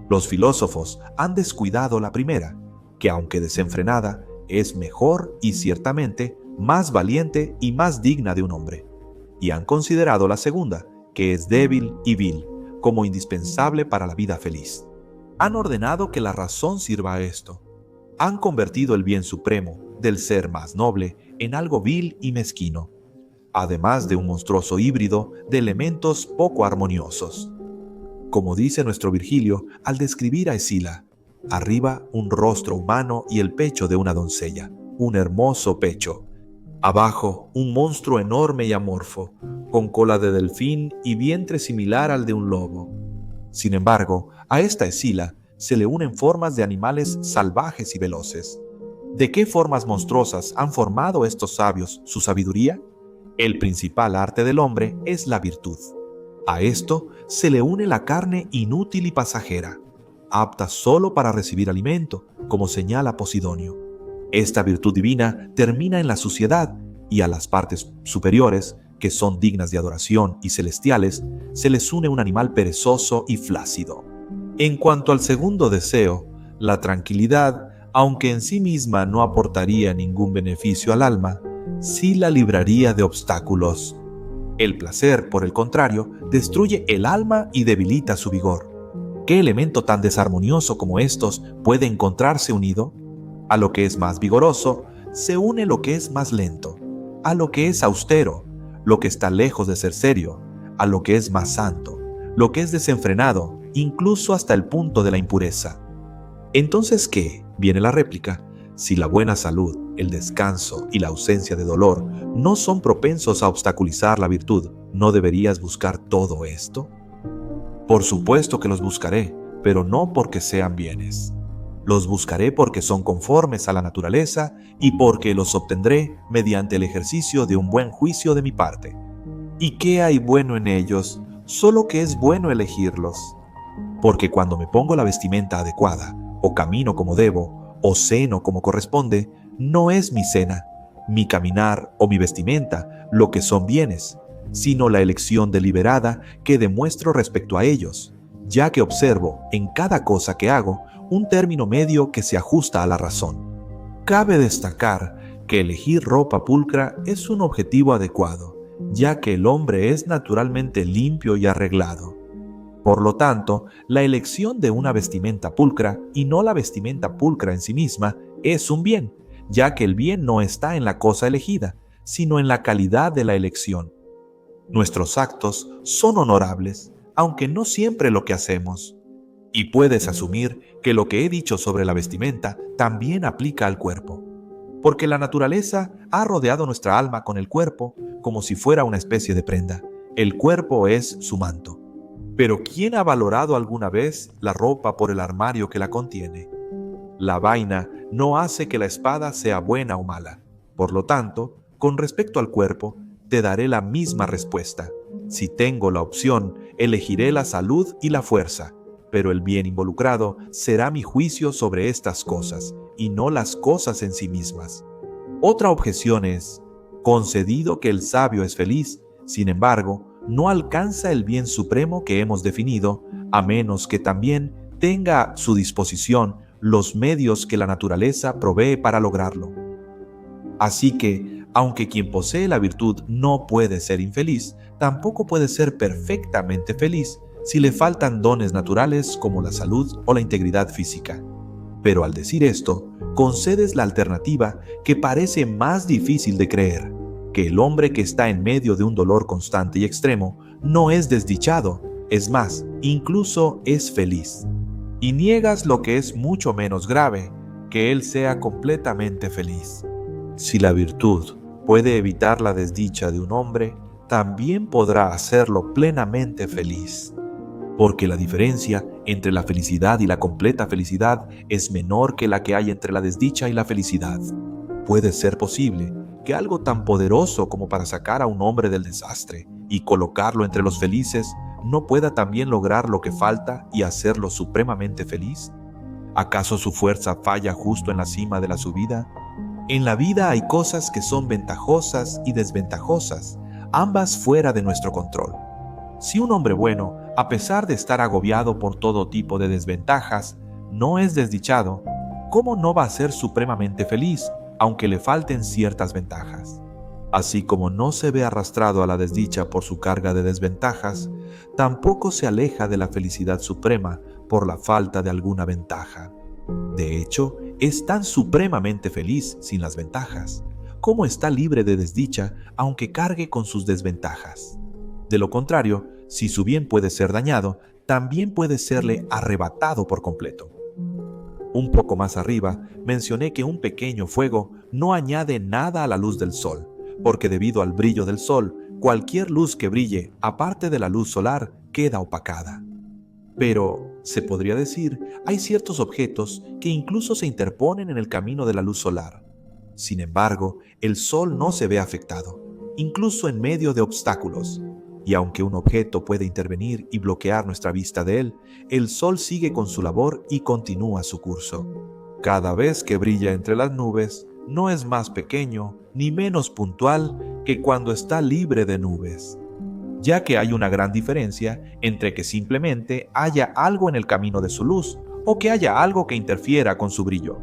Los filósofos han descuidado la primera, que aunque desenfrenada, es mejor y ciertamente más valiente y más digna de un hombre. Y han considerado la segunda, que es débil y vil, como indispensable para la vida feliz. Han ordenado que la razón sirva a esto. Han convertido el bien supremo del ser más noble en algo vil y mezquino, además de un monstruoso híbrido de elementos poco armoniosos. Como dice nuestro Virgilio al describir a Escila, arriba un rostro humano y el pecho de una doncella, un hermoso pecho. Abajo un monstruo enorme y amorfo, con cola de delfín y vientre similar al de un lobo. Sin embargo, a esta Escila se le unen formas de animales salvajes y veloces. ¿De qué formas monstruosas han formado estos sabios su sabiduría? El principal arte del hombre es la virtud. A esto se le une la carne inútil y pasajera, apta solo para recibir alimento, como señala Posidonio. Esta virtud divina termina en la suciedad, y a las partes superiores, que son dignas de adoración y celestiales, se les une un animal perezoso y flácido. En cuanto al segundo deseo, la tranquilidad, aunque en sí misma no aportaría ningún beneficio al alma, sí la libraría de obstáculos. El placer, por el contrario, destruye el alma y debilita su vigor. ¿Qué elemento tan desarmonioso como estos puede encontrarse unido? A lo que es más vigoroso se une lo que es más lento, a lo que es austero, lo que está lejos de ser serio, a lo que es más santo, lo que es desenfrenado, incluso hasta el punto de la impureza. Entonces, ¿qué? Viene la réplica. Si la buena salud, el descanso y la ausencia de dolor no son propensos a obstaculizar la virtud, ¿no deberías buscar todo esto? Por supuesto que los buscaré, pero no porque sean bienes. Los buscaré porque son conformes a la naturaleza y porque los obtendré mediante el ejercicio de un buen juicio de mi parte. ¿Y qué hay bueno en ellos? Solo que es bueno elegirlos. Porque cuando me pongo la vestimenta adecuada, o camino como debo, o ceno como corresponde, no es mi cena, mi caminar o mi vestimenta lo que son bienes, sino la elección deliberada que demuestro respecto a ellos, ya que observo en cada cosa que hago un término medio que se ajusta a la razón. Cabe destacar que elegir ropa pulcra es un objetivo adecuado, ya que el hombre es naturalmente limpio y arreglado. Por lo tanto, la elección de una vestimenta pulcra y no la vestimenta pulcra en sí misma es un bien, ya que el bien no está en la cosa elegida, sino en la calidad de la elección. Nuestros actos son honorables, aunque no siempre lo que hacemos. Y puedes asumir que lo que he dicho sobre la vestimenta también aplica al cuerpo. porque la naturaleza ha rodeado nuestra alma con el cuerpo como si fuera una especie de prenda. El cuerpo es su manto. Pero ¿quién ha valorado alguna vez la ropa por el armario que la contiene? La vaina no hace que la espada sea buena o mala. Por lo tanto, con respecto al cuerpo, te daré la misma respuesta. Si tengo la opción, elegiré la salud y la fuerza, pero el bien involucrado será mi juicio sobre estas cosas, y no las cosas en sí mismas. Otra objeción es, concedido que el sabio es feliz, sin embargo, no alcanza el bien supremo que hemos definido, a menos que también tenga a su disposición los medios que la naturaleza provee para lograrlo. Así que, aunque quien posee la virtud no puede ser infeliz, tampoco puede ser perfectamente feliz si le faltan dones naturales como la salud o la integridad física. Pero al decir esto, concedes la alternativa que parece más difícil de creer, que el hombre que está en medio de un dolor constante y extremo no es desdichado, es más, incluso es feliz. Y niegas lo que es mucho menos grave, que él sea completamente feliz. Si la virtud puede evitar la desdicha de un hombre, también podrá hacerlo plenamente feliz. Porque la diferencia entre la felicidad y la completa felicidad es menor que la que hay entre la desdicha y la felicidad. Puede ser posible que algo tan poderoso como para sacar a un hombre del desastre y colocarlo entre los felices no pueda también lograr lo que falta y hacerlo supremamente feliz. ¿Acaso su fuerza falla justo en la cima de la subida? En la vida hay cosas que son ventajosas y desventajosas, ambas fuera de nuestro control. Si un hombre bueno, a pesar de estar agobiado por todo tipo de desventajas, no es desdichado, ¿cómo no va a ser supremamente feliz, aunque le falten ciertas ventajas? Así como no se ve arrastrado a la desdicha por su carga de desventajas, tampoco se aleja de la felicidad suprema por la falta de alguna ventaja. De hecho, es tan supremamente feliz sin las ventajas, como está libre de desdicha aunque cargue con sus desventajas. De lo contrario, si su bien puede ser dañado, también puede serle arrebatado por completo. Un poco más arriba, mencioné que un pequeño fuego no añade nada a la luz del sol, porque debido al brillo del sol, cualquier luz que brille, aparte de la luz solar, queda opacada. Pero, se podría decir, hay ciertos objetos que incluso se interponen en el camino de la luz solar. Sin embargo, el sol no se ve afectado, incluso en medio de obstáculos. Y aunque un objeto puede intervenir y bloquear nuestra vista de él, el sol sigue con su labor y continúa su curso. Cada vez que brilla entre las nubes, no es más pequeño ni menos puntual que cuando está libre de nubes, ya que hay una gran diferencia entre que simplemente haya algo en el camino de su luz o que haya algo que interfiera con su brillo.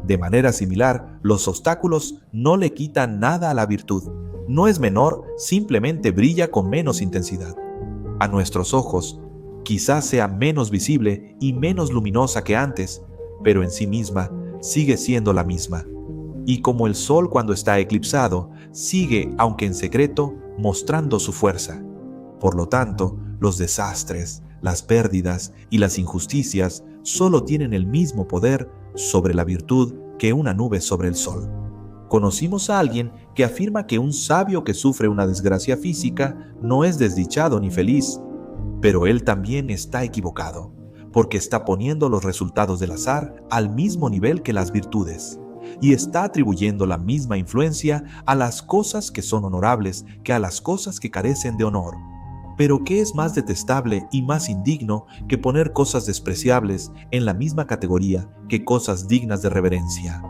De manera similar, los obstáculos no le quitan nada a la virtud. No es menor, simplemente brilla con menos intensidad. A nuestros ojos, quizás sea menos visible y menos luminosa que antes, pero en sí misma sigue siendo la misma. Y como el sol cuando está eclipsado, sigue, aunque en secreto, mostrando su fuerza. Por lo tanto, los desastres, las pérdidas y las injusticias solo tienen el mismo poder sobre la virtud que una nube sobre el sol. Conocimos a alguien que afirma que un sabio que sufre una desgracia física no es desdichado ni feliz, pero él también está equivocado, porque está poniendo los resultados del azar al mismo nivel que las virtudes, y está atribuyendo la misma influencia a las cosas que son honorables que a las cosas que carecen de honor. Pero ¿qué es más detestable y más indigno que poner cosas despreciables en la misma categoría que cosas dignas de reverencia?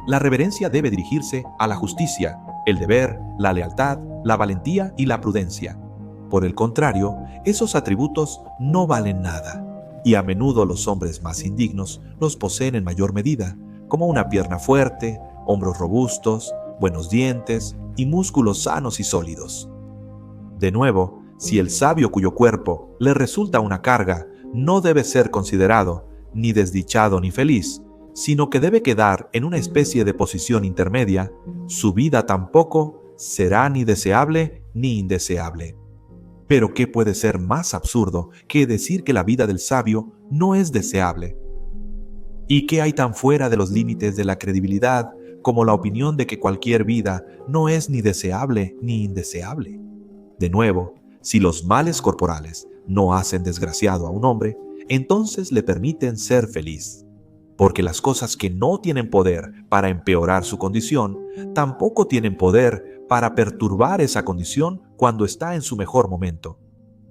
La reverencia debe dirigirse a la justicia, el deber, la lealtad, la valentía y la prudencia. Por el contrario, esos atributos no valen nada, y a menudo los hombres más indignos los poseen en mayor medida, como una pierna fuerte, hombros robustos, buenos dientes y músculos sanos y sólidos. De nuevo, si el sabio cuyo cuerpo le resulta una carga no debe ser considerado ni desdichado ni feliz, sino que debe quedar en una especie de posición intermedia, su vida tampoco será ni deseable ni indeseable. Pero ¿qué puede ser más absurdo que decir que la vida del sabio no es deseable? ¿Y qué hay tan fuera de los límites de la credibilidad como la opinión de que cualquier vida no es ni deseable ni indeseable. De nuevo, si los males corporales no hacen desgraciado a un hombre, entonces le permiten ser feliz. Porque las cosas que no tienen poder para empeorar su condición, tampoco tienen poder para perturbar esa condición cuando está en su mejor momento.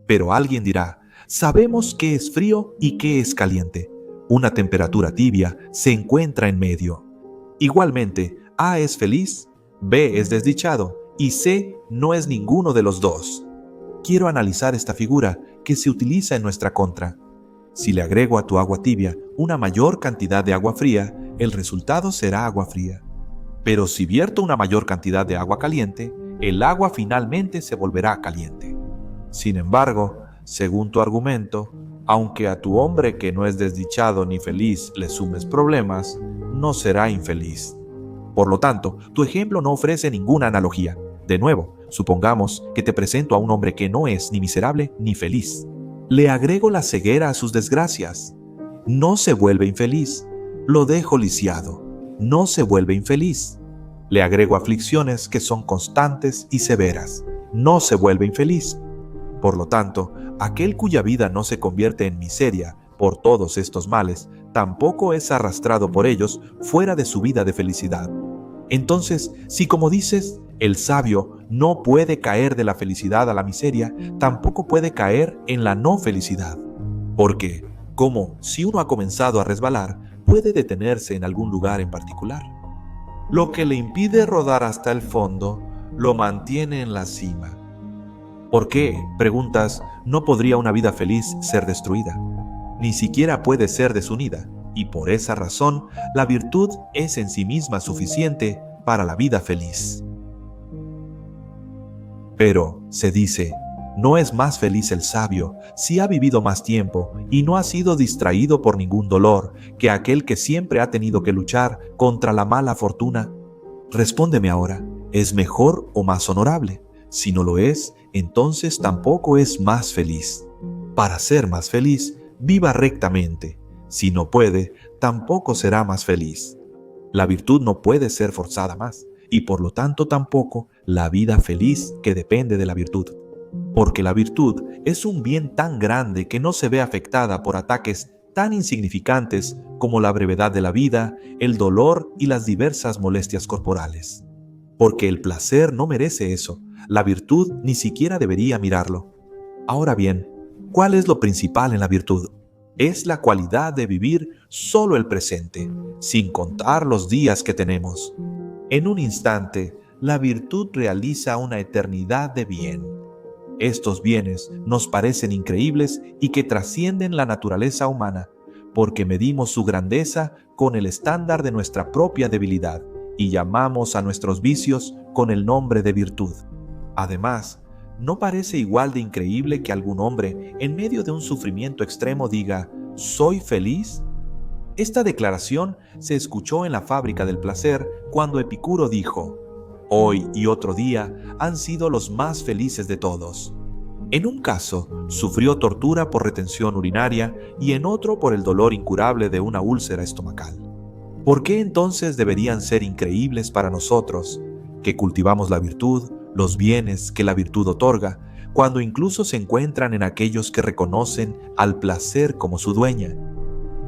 Pero alguien dirá, sabemos qué es frío y qué es caliente. Una temperatura tibia se encuentra en medio. Igualmente, A es feliz, B es desdichado y C no es ninguno de los dos. Quiero analizar esta figura que se utiliza en nuestra contra. Si le agrego a tu agua tibia una mayor cantidad de agua fría, el resultado será agua fría. Pero si vierto una mayor cantidad de agua caliente, el agua finalmente se volverá caliente. Sin embargo, según tu argumento, aunque a tu hombre que no es desdichado ni feliz le sumes problemas, no será infeliz. Por lo tanto, tu ejemplo no ofrece ninguna analogía. De nuevo, supongamos que te presento a un hombre que no es ni miserable ni feliz. Le agrego la ceguera a sus desgracias. No se vuelve infeliz. Lo dejo lisiado. No se vuelve infeliz. Le agrego aflicciones que son constantes y severas. No se vuelve infeliz. Por lo tanto, aquel cuya vida no se convierte en miseria por todos estos males, tampoco es arrastrado por ellos fuera de su vida de felicidad. Entonces, si como dices, el sabio no puede caer de la felicidad a la miseria, tampoco puede caer en la no felicidad. Porque, como si uno ha comenzado a resbalar, puede detenerse en algún lugar en particular. Lo que le impide rodar hasta el fondo, lo mantiene en la cima. ¿Por qué, preguntas, no podría una vida feliz ser destruida? Ni siquiera puede ser desunida, y por esa razón, la virtud es en sí misma suficiente para la vida feliz. Pero, se dice, no es más feliz el sabio si ha vivido más tiempo y no ha sido distraído por ningún dolor que aquel que siempre ha tenido que luchar contra la mala fortuna. Respóndeme ahora, ¿es mejor o más honorable? Si no lo es, entonces tampoco es más feliz. Para ser más feliz, viva rectamente. Si no puede, tampoco será más feliz. La virtud no puede ser forzada más, y por lo tanto tampoco la vida feliz que depende de la virtud. Porque la virtud es un bien tan grande que no se ve afectada por ataques tan insignificantes como la brevedad de la vida, el dolor y las diversas molestias corporales. Porque el placer no merece eso, la virtud ni siquiera debería mirarlo. Ahora bien, ¿cuál es lo principal en la virtud? Es la cualidad de vivir solo el presente, sin contar los días que tenemos. En un instante, la virtud realiza una eternidad de bien. Estos bienes nos parecen increíbles y que trascienden la naturaleza humana, porque medimos su grandeza con el estándar de nuestra propia debilidad y llamamos a nuestros vicios con el nombre de virtud. Además, ¿no parece igual de increíble que algún hombre, en medio de un sufrimiento extremo, diga, ¿soy feliz? Esta declaración se escuchó en la fábrica del placer cuando Epicuro dijo, hoy y otro día han sido los más felices de todos. En un caso, sufrió tortura por retención urinaria y en otro por el dolor incurable de una úlcera estomacal. ¿Por qué entonces deberían ser increíbles para nosotros, que cultivamos la virtud, los bienes que la virtud otorga, cuando incluso se encuentran en aquellos que reconocen al placer como su dueña?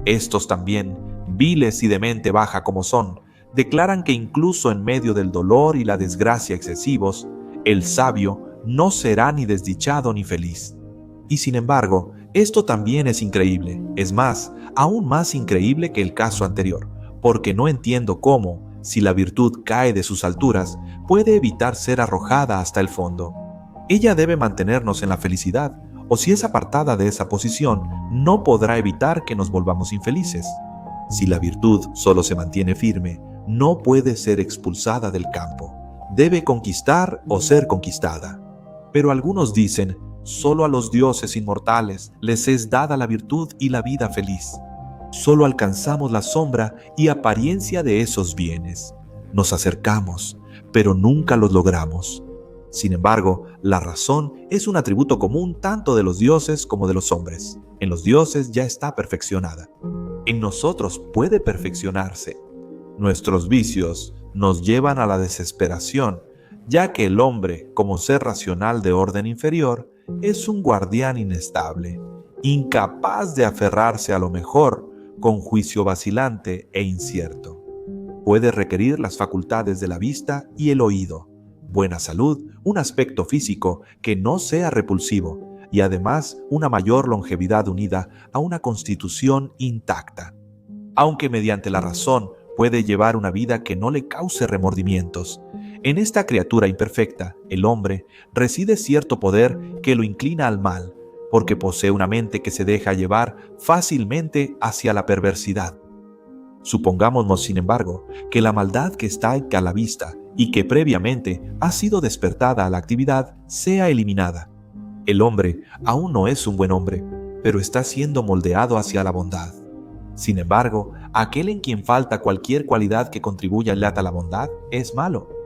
Estos también, viles y de mente baja como son, declaran que incluso en medio del dolor y la desgracia excesivos, el sabio no será ni desdichado ni feliz. Y sin embargo, esto también es increíble, es más, aún más increíble que el caso anterior, porque no entiendo cómo, si la virtud cae de sus alturas, puede evitar ser arrojada hasta el fondo. Ella debe mantenernos en la felicidad, o si es apartada de esa posición, no podrá evitar que nos volvamos infelices. Si la virtud solo se mantiene firme, no puede ser expulsada del campo. Debe conquistar o ser conquistada. Pero algunos dicen, solo a los dioses inmortales les es dada la virtud y la vida feliz. Solo alcanzamos la sombra y apariencia de esos bienes. Nos acercamos, pero nunca los logramos. Sin embargo, la razón es un atributo común tanto de los dioses como de los hombres. En los dioses ya está perfeccionada. En nosotros puede perfeccionarse. Nuestros vicios nos llevan a la desesperación, ya que el hombre, como ser racional de orden inferior, es un guardián inestable, incapaz de aferrarse a lo mejor, con juicio vacilante e incierto. Puede requerir las facultades de la vista y el oído, buena salud, un aspecto físico que no sea repulsivo y además una mayor longevidad unida a una constitución intacta. Aunque mediante la razón puede llevar una vida que no le cause remordimientos, en esta criatura imperfecta, el hombre, reside cierto poder que lo inclina al mal, porque posee una mente que se deja llevar fácilmente hacia la perversidad. Supongámonos, sin embargo, que la maldad que está a la vista y que previamente ha sido despertada a la actividad sea eliminada. El hombre aún no es un buen hombre, pero está siendo moldeado hacia la bondad. Sin embargo, aquel en quien falta cualquier cualidad que contribuya a la bondad es malo.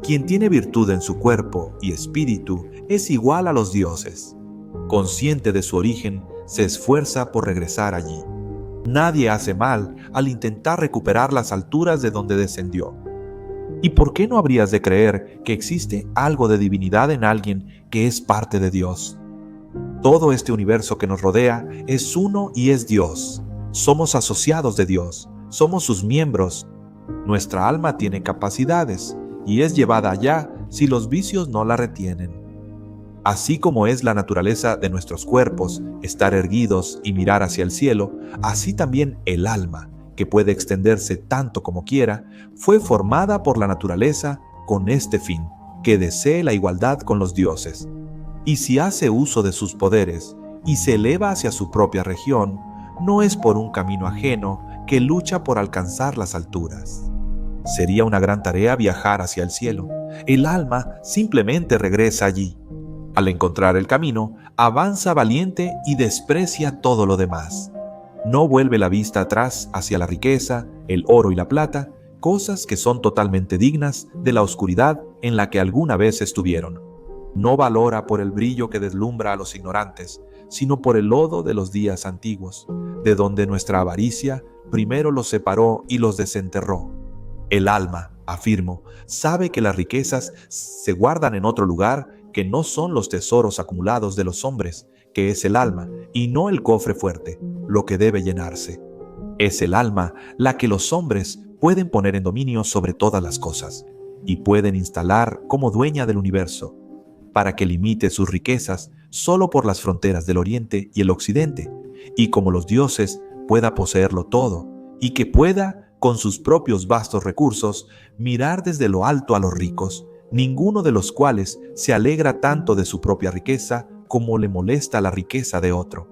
Quien tiene virtud en su cuerpo y espíritu es igual a los dioses. Consciente de su origen, se esfuerza por regresar allí. Nadie hace mal al intentar recuperar las alturas de donde descendió. ¿Y por qué no habrías de creer que existe algo de divinidad en alguien que es parte de Dios? Todo este universo que nos rodea es uno y es Dios. Somos asociados de Dios, somos sus miembros. Nuestra alma tiene capacidades y es llevada allá si los vicios no la retienen. Así como es la naturaleza de nuestros cuerpos, estar erguidos y mirar hacia el cielo, así también el alma, que puede extenderse tanto como quiera, fue formada por la naturaleza con este fin, que desee la igualdad con los dioses. Y si hace uso de sus poderes y se eleva hacia su propia región, no es por un camino ajeno que lucha por alcanzar las alturas. Sería una gran tarea viajar hacia el cielo. El alma simplemente regresa allí. Al encontrar el camino, avanza valiente y desprecia todo lo demás. No vuelve la vista atrás hacia la riqueza, el oro y la plata, cosas que son totalmente dignas de la oscuridad en la que alguna vez estuvieron. No valora por el brillo que deslumbra a los ignorantes, sino por el lodo de los días antiguos, de donde nuestra avaricia primero los separó y los desenterró. El alma, afirmo, sabe que las riquezas se guardan en otro lugar que no son los tesoros acumulados de los hombres, que es el alma, y no el cofre fuerte, lo que debe llenarse. Es el alma la que los hombres pueden poner en dominio sobre todas las cosas, y pueden instalar como dueña del universo, para que limite sus riquezas solo por las fronteras del oriente y el occidente, y como los dioses pueda poseerlo todo, y que pueda, con sus propios vastos recursos, mirar desde lo alto a los ricos, ninguno de los cuales se alegra tanto de su propia riqueza como le molesta la riqueza de otro.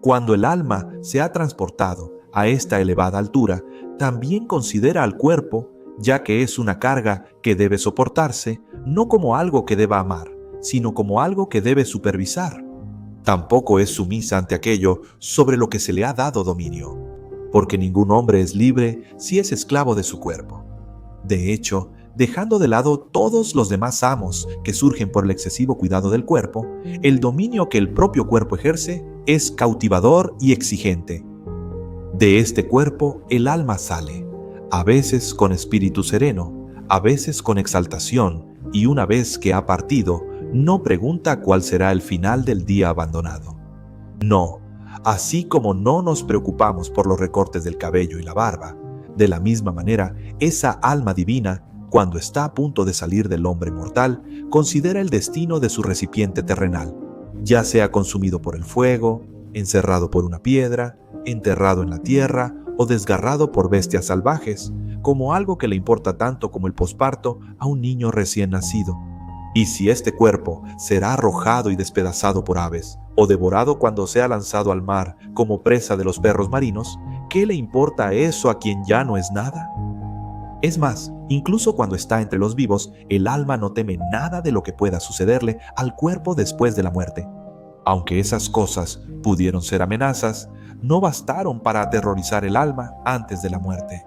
Cuando el alma se ha transportado a esta elevada altura, también considera al cuerpo, ya que es una carga que debe soportarse, no como algo que deba amar, sino como algo que debe supervisar. Tampoco es sumisa ante aquello sobre lo que se le ha dado dominio, porque ningún hombre es libre si es esclavo de su cuerpo. De hecho, dejando de lado todos los demás amos que surgen por el excesivo cuidado del cuerpo, el dominio que el propio cuerpo ejerce es cautivador y exigente. De este cuerpo el alma sale, a veces con espíritu sereno, a veces con exaltación, y una vez que ha partido, no pregunta cuál será el final del día abandonado. No, así como no nos preocupamos por los recortes del cabello y la barba, de la misma manera, esa alma divina, cuando está a punto de salir del hombre mortal, considera el destino de su recipiente terrenal, ya sea consumido por el fuego, encerrado por una piedra, enterrado en la tierra o desgarrado por bestias salvajes, como algo que le importa tanto como el posparto a un niño recién nacido. Y si este cuerpo será arrojado y despedazado por aves, o devorado cuando sea lanzado al mar como presa de los perros marinos, ¿qué le importa eso a quien ya no es nada? Es más, incluso cuando está entre los vivos, el alma no teme nada de lo que pueda sucederle al cuerpo después de la muerte. Aunque esas cosas pudieron ser amenazas, no bastaron para aterrorizar el alma antes de la muerte.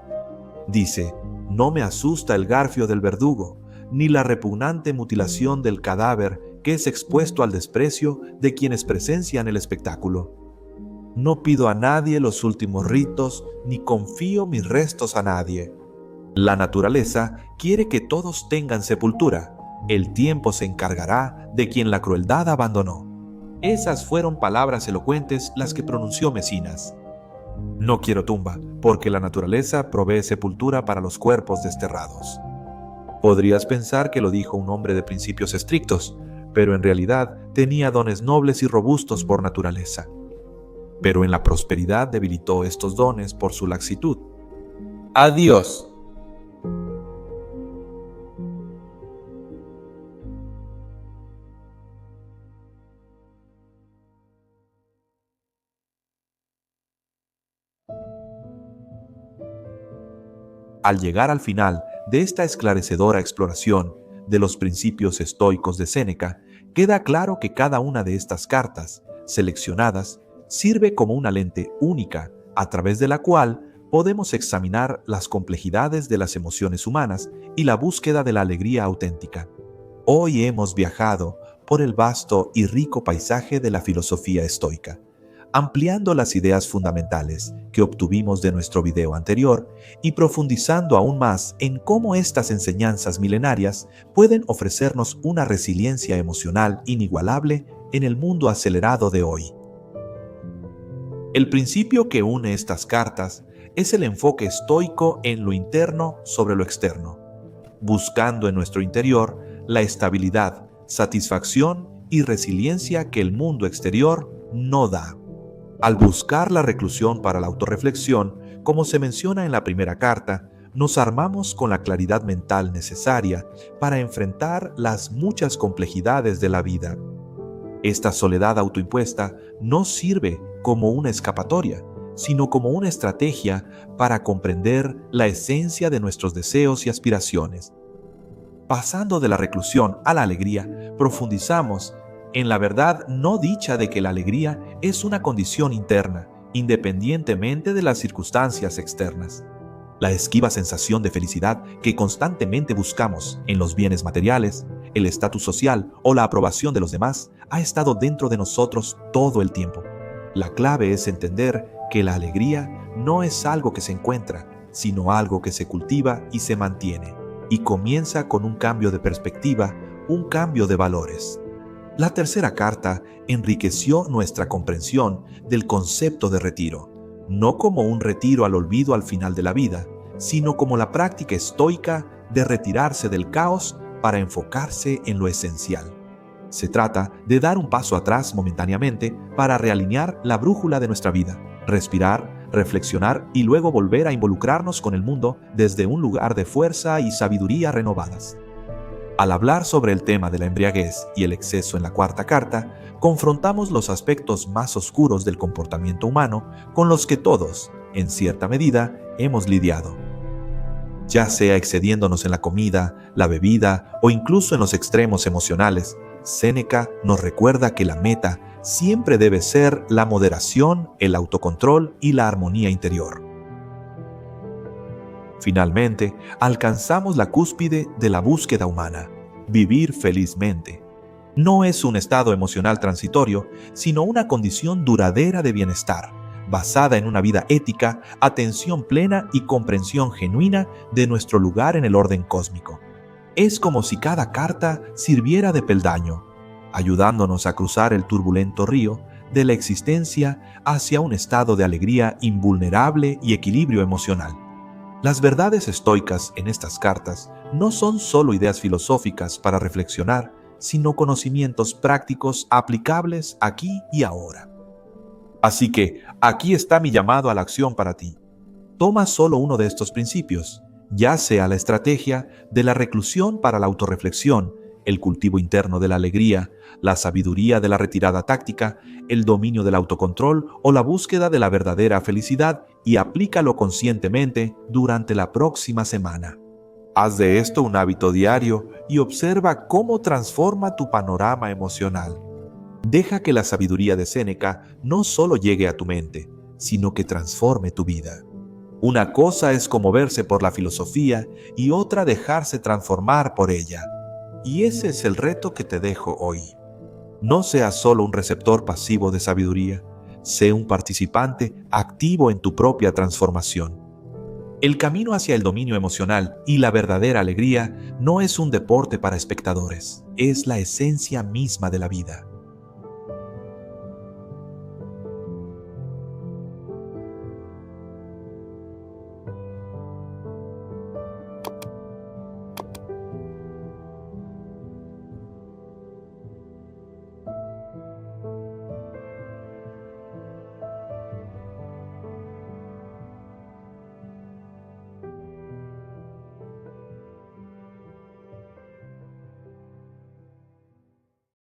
Dice, no me asusta el garfio del verdugo, ni la repugnante mutilación del cadáver que es expuesto al desprecio de quienes presencian el espectáculo. No pido a nadie los últimos ritos, ni confío mis restos a nadie. La naturaleza quiere que todos tengan sepultura. El tiempo se encargará de quien la crueldad abandonó. Esas fueron palabras elocuentes las que pronunció Mecinas. No quiero tumba, porque la naturaleza provee sepultura para los cuerpos desterrados. Podrías pensar que lo dijo un hombre de principios estrictos, pero en realidad tenía dones nobles y robustos por naturaleza. Pero en la prosperidad debilitó estos dones por su laxitud. Adiós. Al llegar al final de esta esclarecedora exploración de los principios estoicos de Séneca, queda claro que cada una de estas cartas, seleccionadas, sirve como una lente única a través de la cual podemos examinar las complejidades de las emociones humanas y la búsqueda de la alegría auténtica. Hoy hemos viajado por el vasto y rico paisaje de la filosofía estoica, ampliando las ideas fundamentales que obtuvimos de nuestro video anterior y profundizando aún más en cómo estas enseñanzas milenarias pueden ofrecernos una resiliencia emocional inigualable en el mundo acelerado de hoy. El principio que une estas cartas es el enfoque estoico en lo interno sobre lo externo, buscando en nuestro interior la estabilidad, satisfacción y resiliencia que el mundo exterior no da. Al buscar la reclusión para la autorreflexión, como se menciona en la primera carta, nos armamos con la claridad mental necesaria para enfrentar las muchas complejidades de la vida. Esta soledad autoimpuesta no sirve como una escapatoria, sino como una estrategia para comprender la esencia de nuestros deseos y aspiraciones. Pasando de la reclusión a la alegría, profundizamos en la verdad no dicha de que la alegría es una condición interna, independientemente de las circunstancias externas. La esquiva sensación de felicidad que constantemente buscamos en los bienes materiales, el estatus social o la aprobación de los demás ha estado dentro de nosotros todo el tiempo. La clave es entender que la alegría no es algo que se encuentra, sino algo que se cultiva y se mantiene, y comienza con un cambio de perspectiva, un cambio de valores. La tercera carta enriqueció nuestra comprensión del concepto de retiro, no como un retiro al olvido al final de la vida, sino como la práctica estoica de retirarse del caos para enfocarse en lo esencial. Se trata de dar un paso atrás momentáneamente para realinear la brújula de nuestra vida, respirar, reflexionar y luego volver a involucrarnos con el mundo desde un lugar de fuerza y sabiduría renovadas. Al hablar sobre el tema de la embriaguez y el exceso en la cuarta carta, confrontamos los aspectos más oscuros del comportamiento humano con los que todos, en cierta medida, hemos lidiado. Ya sea excediéndonos en la comida, la bebida o incluso en los extremos emocionales, Séneca nos recuerda que la meta siempre debe ser la moderación, el autocontrol y la armonía interior. Finalmente, alcanzamos la cúspide de la búsqueda humana, vivir felizmente. No es un estado emocional transitorio, sino una condición duradera de bienestar, basada en una vida ética, atención plena y comprensión genuina de nuestro lugar en el orden cósmico. Es como si cada carta sirviera de peldaño, ayudándonos a cruzar el turbulento río de la existencia hacia un estado de alegría invulnerable y equilibrio emocional. Las verdades estoicas en estas cartas no son solo ideas filosóficas para reflexionar, sino conocimientos prácticos aplicables aquí y ahora. Así que aquí está mi llamado a la acción para ti. Toma solo uno de estos principios, ya sea la estrategia de la reclusión para la autorreflexión, el cultivo interno de la alegría, la sabiduría de la retirada táctica, el dominio del autocontrol o la búsqueda de la verdadera felicidad y aplícalo conscientemente durante la próxima semana. Haz de esto un hábito diario y observa cómo transforma tu panorama emocional. Deja que la sabiduría de Séneca no solo llegue a tu mente, sino que transforme tu vida. Una cosa es conmoverse por la filosofía y otra dejarse transformar por ella. Y ese es el reto que te dejo hoy. No seas solo un receptor pasivo de sabiduría, sé un participante activo en tu propia transformación. El camino hacia el dominio emocional y la verdadera alegría no es un deporte para espectadores, es la esencia misma de la vida.